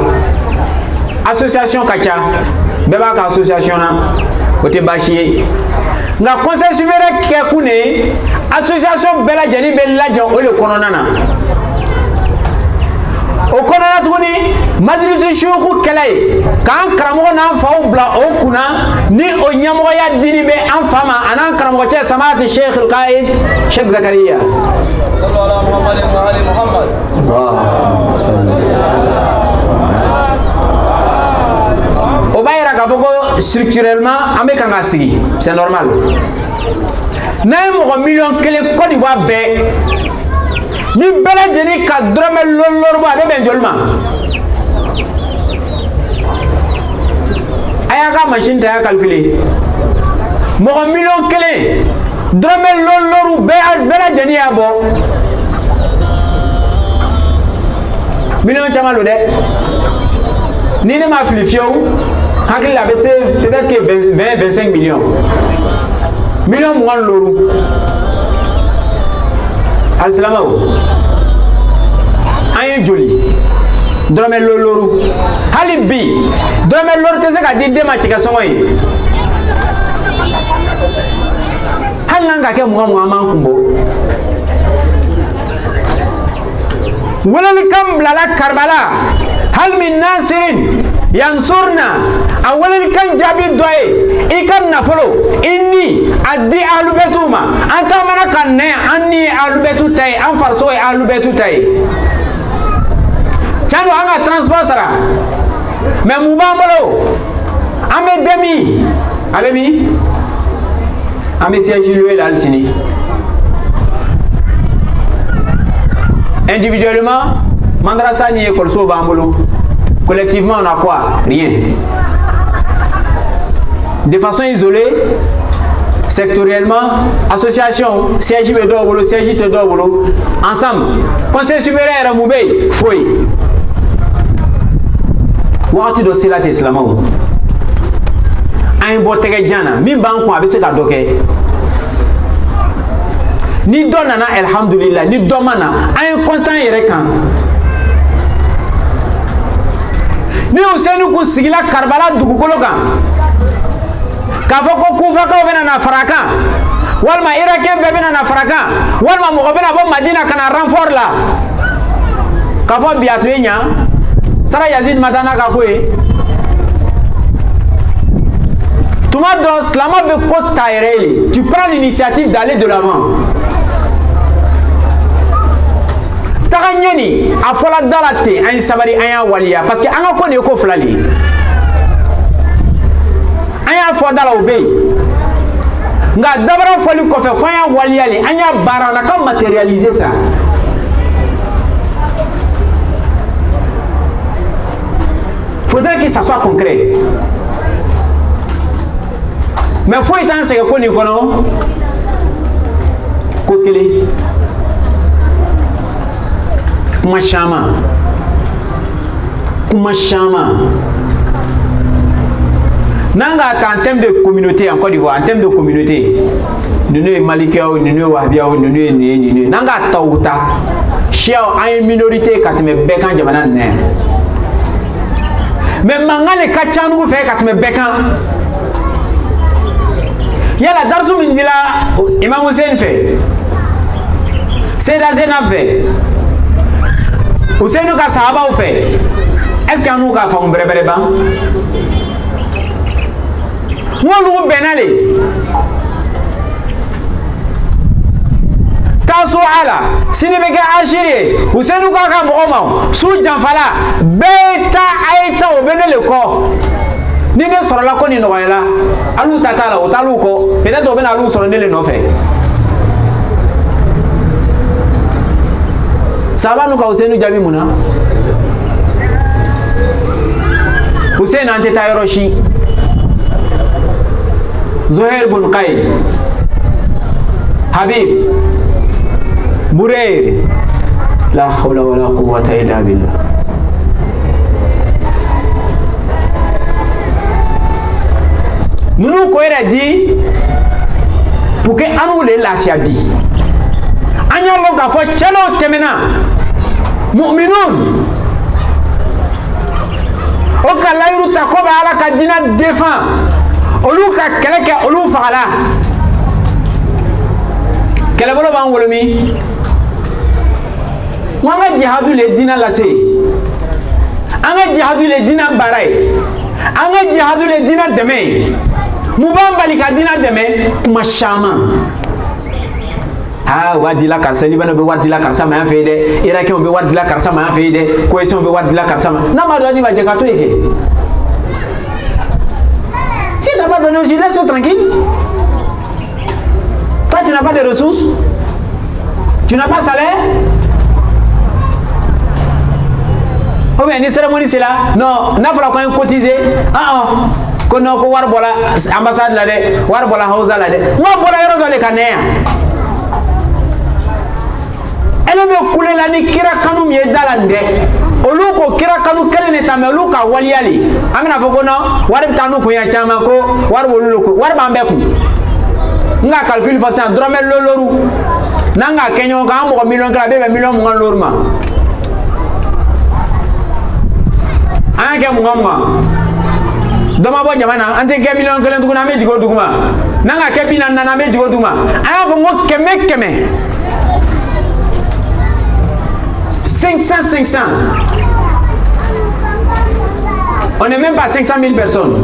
association ka ca bɛɛ b'a ka association na o tɛ baasi ye nka conseil souverain kɛ kun de association bɛɛ lajɛlen bɛ lajɛ o de kɔnɔna na o kɔnɔna tuguni majlisi shuyukhu kɛlɛ ye k'an karamɔgɔ n'an faw bila o kunna ni o ɲɛmɔgɔya dini bɛ an fa ma a n'an karamɔgɔ cɛ Samahati Sheikh Al-Qaid Sheikh Zakariya. صلوا على محمد وآل محمد. O b'a yira k'a fɔ ko structurellement an bɛ kan ka sigi c'est normal n'a ye mɔgɔ miliyɔn kelen Côte d'Ivoire bɛɛ ni bɛɛ lajɛlen ka dɔrɔmɛ lɔri bɔ a bɛ bɛn joli ma a y'a ka machine ta y'a calculer mɔgɔ miliyɔn kelen dɔrɔmɛ lɔri bɛɛ lajɛlen y'a bɔ miliyɔn caman lo dɛ ni ne ma fili fiyewu hakili la a bɛ se peut-être que 20-25 millions miliyɔn 20 lɔri alisilamaw an ye joli dɔrɔmɛ lɔri hali bi dɔrɔmɛ lɔri tɛ se ka di den ma cɛkɛ sɔngɔ ye hali n'an ka kɛ 20 an b'an kun bɔ welelikan bilala Karbala hal min nasirin yansurna a welelikan jaabi dɔ ye i ka nafolo i ni a di alubetu ma an taamana ka nɛ an ni alubetu ta ye an farisogo ye alubetu ta ye tiɲɛ don an ka transport sara mais mun b'an bolo an bɛ demi a bɛ min an bɛ siège loué la hali sini individuellement madrasa ni école b'an bolo collectivement on a quoi? Rien. De façon isolée, sectoriellement, association, siège be dɔw bolo, siège tɛ dɔw bolo, ensemble, conseil supérieur yɛrɛ mun bɛ yen foyi. Wagati dɔ sera tɛ silamɛw an ye bɔ tɛgɛ jan na min b'an kun a bɛ se ka dɔ kɛ ni dɔ nana alhamdulillah ni dɔ ma na an ye content yɛrɛ kan ni Useni kun sigila Karbala dugukolo kan k'a fɔ ko Kufakaw bɛna na fara kan walima Irakien bɛɛ bɛna na fara kan walima mɔgɔ bɛna bɔ Madina ka na renfort la k'a fɔ bi a tun ye ɲa Sara Yazid ma taa n'a ka ko ye tuma dɔ silama bɛ ko ta yɛrɛ ye tu prends l'initiative d'aller de l'avant taga ɲɛ nin a fɔla da la ten an ye sabari an y'a waliya parce que an ka ko nin ye ko fila de ye an y'a fɔ da la o bɛ yen nka dabara fɔli kɔfɛ fo an y'a waliya le an y'a baara on a ka matérialiser ça faudrait que ça soit concret mais foyi t'an sɛgɛn ko nin kɔnɔ ko kelen kuma caman n'an k'a ta en termes de communauté en Côte d'Ivoire en termes de communauté ninnu ye Malikɛw ninnu ye Wahabiyaw ninnu ye nin ye n'an k'a ta u ta Siyaw an ye minorité ka tɛmɛ bɛɛ kan jamana nin na mais mankan le ka ca nugu fɛ ka tɛmɛ bɛɛ kan yala darsu min dila Imam Hussein fɛ Seyda Zainab fɛ Useinu ka sahabaw fɛ est-ce que an n'u ka faamu bɛrɛbɛrɛ ban n'olu bɛnna le Tasu'a la sini bɛ kɛ Ashiri ye Useinu k'a ka mɔgɔw ma su janfala bɛɛ ta a ye ta o bɛ ne le kɔ ni ne sɔrɔla ko nin nɔgɔyala alu ta t'a la o t'alu kɔ peut-être o bɛna alu sɔrɔ ne le nɔfɛ sahaba n'u ka Useinu jaabi mun na Useinu an tɛ taa yɔrɔ si Zuhair bun Qayn Habib Burayr la hawla wala quwwata illa billah nunu ko yɛrɛ di pour que an n'u le lafiya bi an y'a lɔn k'a fɔ cɛ dɔw tɛmɛna mu'minun o ka layiru ta ko bɛ Ala ka diinɛ défend olu ka kɛlɛ kɛ olu fagala kɛlɛbolo b'an wolo min n an ka jihadu le diinɛ lase an ka jihadu le diinɛ baara ye an ka jihadu le diinɛ dɛmɛ ye mun b'an bali ka diinɛ dɛmɛ kuma caman ah wari dila karisa Libanɛ bɛ wari dila karisa ma yan fɛ yen dɛ Irakɛnw bɛ wari dila karisa ma yan fɛ yen dɛ Koweïtien bɛ wari dila karisa ma n'a ma dɔn ji ma jɛ ka to yen kɛ si t'as pas donné aussi laisse-le tranquille toi tu n'as pas de ressources tu n'as pas salaire ou bien ni cérémonie c'est là non n'a fɔra ko an ye cotiser ko non ko wari bɔra ambassade la dɛ wari bɔra hausa la dɛ n ka bɔra yɔrɔ dɔ le ka nɛ yan ele bɛ kule la ni kira kanu min ye da la nin dɛ olu ko kira kanu kelen de ta mɛ olu ka waliya le an bɛna fɔ ko non wari bɛ taa n'u kun yan caman ko wari b'olu le kun wari b'an bɛɛ kun n ka calcul fɔ sisan dɔrɔmɛ loru n'an ka kɛ ɲɔgɔn kan an mɔgɔ miliyɔn kelen a bɛɛ bɛ miliyɔn mugan loru ma an y'a kɛ mugan dɔ ma bɔ jama na an tɛ kɛ miliyɔn kelen tuguni an bɛ jigin o dugu ma n'an ka kɛ 40 an bɛ jigin o dugu ma an y'a fɔ ko kɛmɛ kɛmɛ 500. On n'est même pas 500 000 personnes.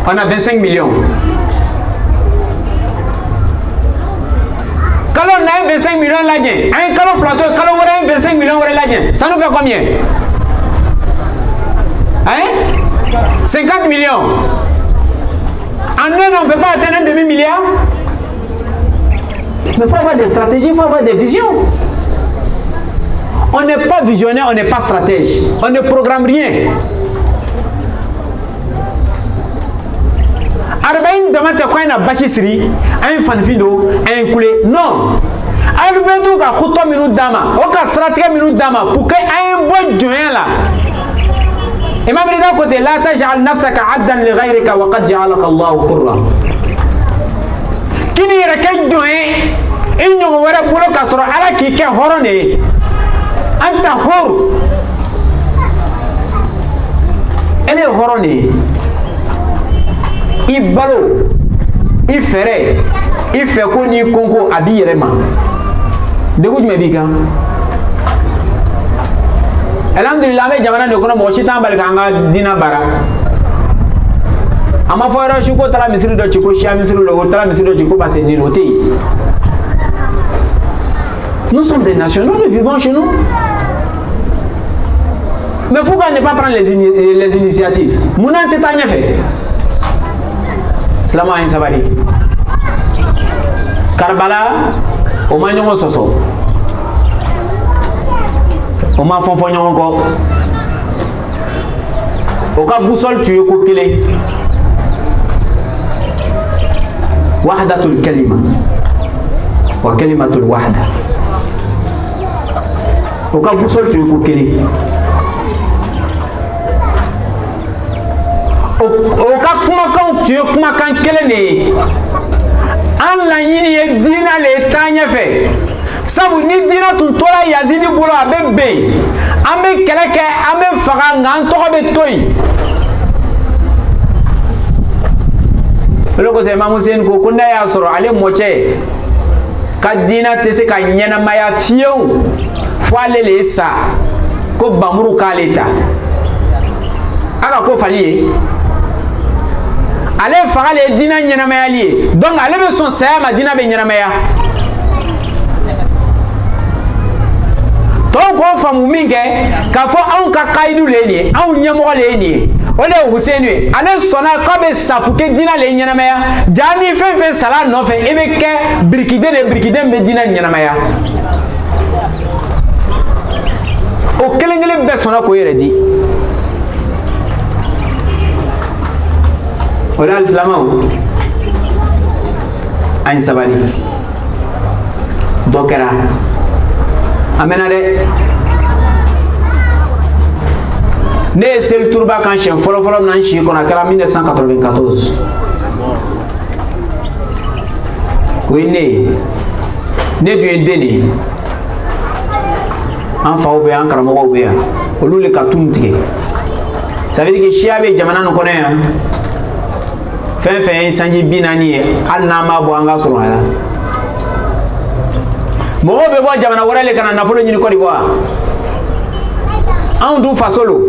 On a 25 millions. Quand on a 25 millions là-dedans, quand on flotte, quand on a 25 millions là-dedans, ça nous fait combien? Hein? 50 millions. En un an, on ne peut pas atteindre un demi-milliard. Mais il faut avoir des stratégies, il faut avoir des visions. On n'est pas visionnaire, on n'est pas stratège. On ne programme rien. Arbaïn demande quoi na bashi siri, un fanfindo, un coulé. Non. Arbaïn ka khuto minute dama, o ka stratégie minute dama pour que un bon joint là. Imam Rida côté la taj'al nafsaka 'abdan li ghayrika wa qad ja'alaka Allahu hurra. Kini rakay joint il n'y aurait bolo kasoro ala qui ke horone anta hor elle est horone i balo i fere i fait ko ni konko abi yerema de ko jumé bi kan alhamdulillah me jamana ne kono mo shitan bal kanga dina bara ama fora shuko tala misiri do chiko shia misiri do tala misiri do chiko parce ni loté. Nous sommes des nationaux, nous vivons chez nous. Mais pourquoi ne pas prendre les initiatives? Mouna Tétania fait. Slama in Savali. Karbala, au Magnon Soso. Au Mafonfognon encore. Au cas boussole, tu es coquillé. Wahdatul Kalima. Wa Kalimatul Wahda. Au cas boussole, tu es coquillé. Au cas comment tu es comment quand quel est en la ligne dina les tanya fait ça vous ni dina tout tola yazidi bolo abebe ambe keleke ambe faranga antobe toy loko se mamusen ko kunda ya soro ale moche kadina tese ka nyana maya fieu fo ale le sa ko bamuru kaleta aka ko falié ale fagale dina nyanamaya lié donc ale be son saya madina be nyanamaya donc on famu minge ka fo on ka kaidu leni on nyamo leni ole Hussein ale sona ka be sapuke dina le nyanamaya jani fe sala no fe ebe ke brikide be dina nyanamaya o kelengele be sona ko yere di Ola al-Islamau Ain Sabari Dokera Amena de Ne sel turba kan chien folo nan chi kon akara 1994 Oui ne du endeni en fa obe en karamo obe olu le katuntige ça veut dire que chia be jamana no connaît Fin sanji binani al nama bo anga suru hala mo be bo jamana warale kana na folo nyini ko diwa an du fasolo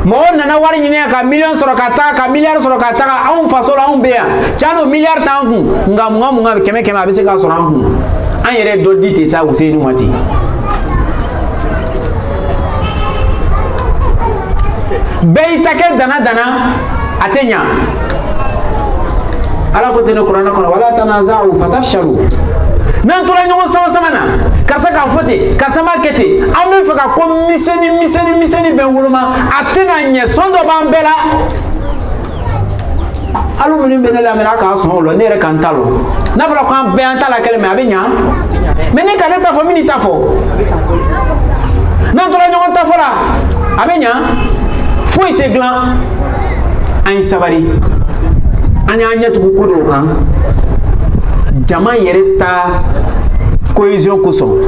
mo nana wari nyini ka million soro kata ka milliard soro kata an fasolo an be chano milliard tanku ngam keme abise ka soro anku an yere do dite sa Usainu mati Beitake dana atenya ala ko tene Qur'an ko wala tanaza'u fatafshalu nan tola nyogo sama na kasa ka fote kasa markete amme faka ko miseni ben wuluma atena nye sondo bambela alu mini benela mera ka son lo nere kantalo na fala ko be antala kele me abenya meni ka ta fo mini tafo nan tola nyogo tafora abenya Fou était glan Ain Sabari Anya tuku kodo kan Jama yere ta cohésion koson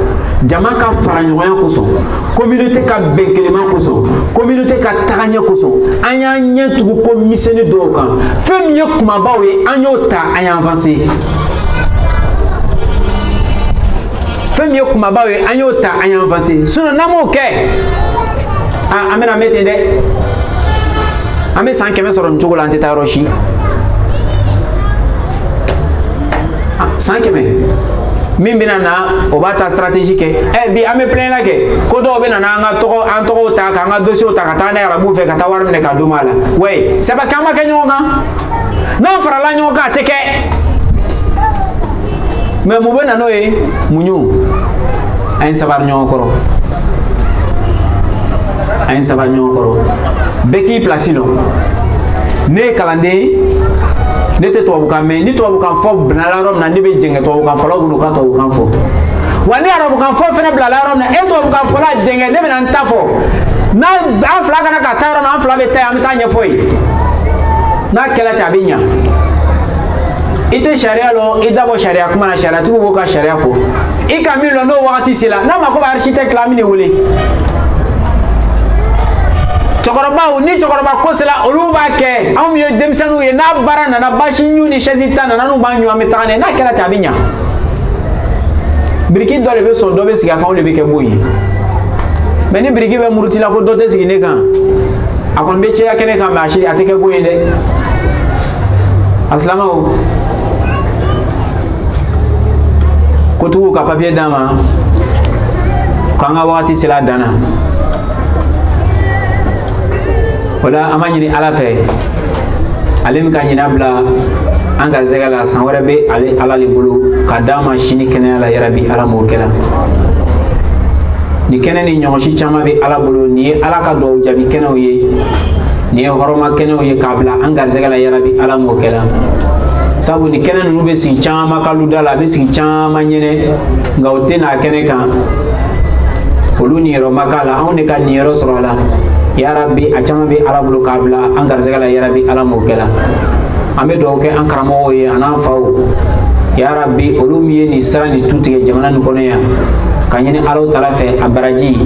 Jama ka faranyoya koson Communauté ka benkelema koson Communauté ka taganya koson Anya tuku ko miseni do kan Fem ye kumaba we anyo ta aya avancer Fem ye kumaba we anyo ta aya avancer Sinon namo ke amena metende ame san keme soro nchogo la nteta roshi san keme mimbina na obata stratégique bi ame plein la ke kodo bena na nga toko antoko ta ka nga dossier ta ka ta na arabu fe ka ta war mene ka do mala ouais c'est parce que ama kenyonga non fara la nyoka teke mais mu bena noye munyu Ain Sabar nyokoro Ain Sabar nyokoro beki placino ne kalande ne te to bukan me ni to bukan fo bnala rom na ne be jenge to bukan fo lo ka to bukan fo wani arabu kan fo fene bnala rom na e to bukan fo la jenge ne be nan tafo na an fla kana ka tawra na an fla be tay am tanya foi na kela ta binya ite sharia lo idabo sharia kuma na sharia tugo ka sharia fo ikamilo no wakati sila na makoba architect la mini wuli chokoroba ni chokoroba ko sila oluba ke am yo demsanu ye na barana na bashi nyuni shazitana na no banyu ametane na kala tabinya biriki do le be so do be siga kan le be ke boyi meni biriki be muruti la ko do te sigine kan akon be che yakene kan ba shi ateke boyi de aslama o kotu ka papier dama kanga wakati sila dana wala amanyini ala fe alim ka nyina bla anga zegala san wara be ale ala li bulu ka dama shini kene ala yarabi ala mo kela ni kene ni nyoshi chama be ala bulu ni ala ka do jabi kene o ye ni horoma kene o ye kabla anga zegala yarabi ala mo kela sabu ni kene nu be sin chama kalu dala be sin chama nyene ngawte na kene kan olu ni ro makala on ne ka ni ro sorola ya rabbi achama bi ala bulu kabla an garzagala ya rabbi ala mokela ambe do ke an karamo ye ana faw ya rabbi olumiye ni sani tutige jamana nu kono ya kanyeni alo talafe abaraji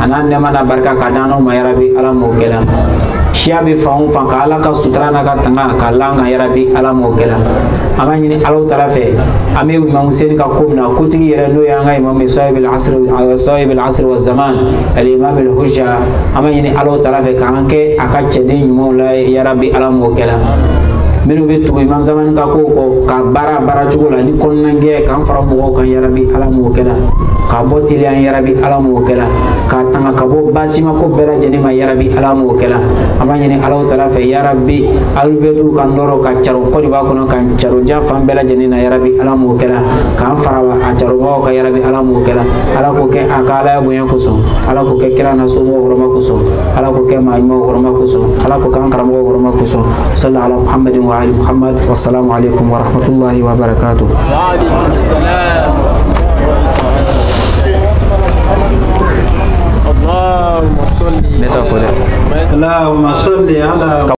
ana nema na barka kadano ma ya rabbi ala mokela shiabe faun fan ka ala ka sutra na ka tanga ka langa ya rabbi ala mokela amanyini alo talafe ame imam Hussein ka komna kutigi yere no ya nga imam sahib al asr wa zaman al imam al hujja amanyini alo talafe ka anke aka chede nyumo la ya rabbi ala mokela minu be tugo imam zaman ka ko ka bara tugo la ni konnange ka fara mo kan ya rabbi ala mokela ka botili an ya rabbi ala mokela ka tanga ka bo basima ko bela jeni ma ya rabbi ala mokela amanyini alo talafe ya rabbi albedu kan doro ka charo ko di ba kono kan charo ja fam bela jeni na ya rabbi ala mokela ka fara wa a charo ba ka ya rabbi ala mokela ala ko ke akala ya buya kuso ala ko ke kirana so mo horoma kuso ala ko ke ma mo horoma kuso ala ko kan karamo horoma kuso sallallahu alaihi muhammadin wa ali muhammad wassalamu alaikum wa rahmatullahi wa barakatuh wa alaikum assalam اللهم صل على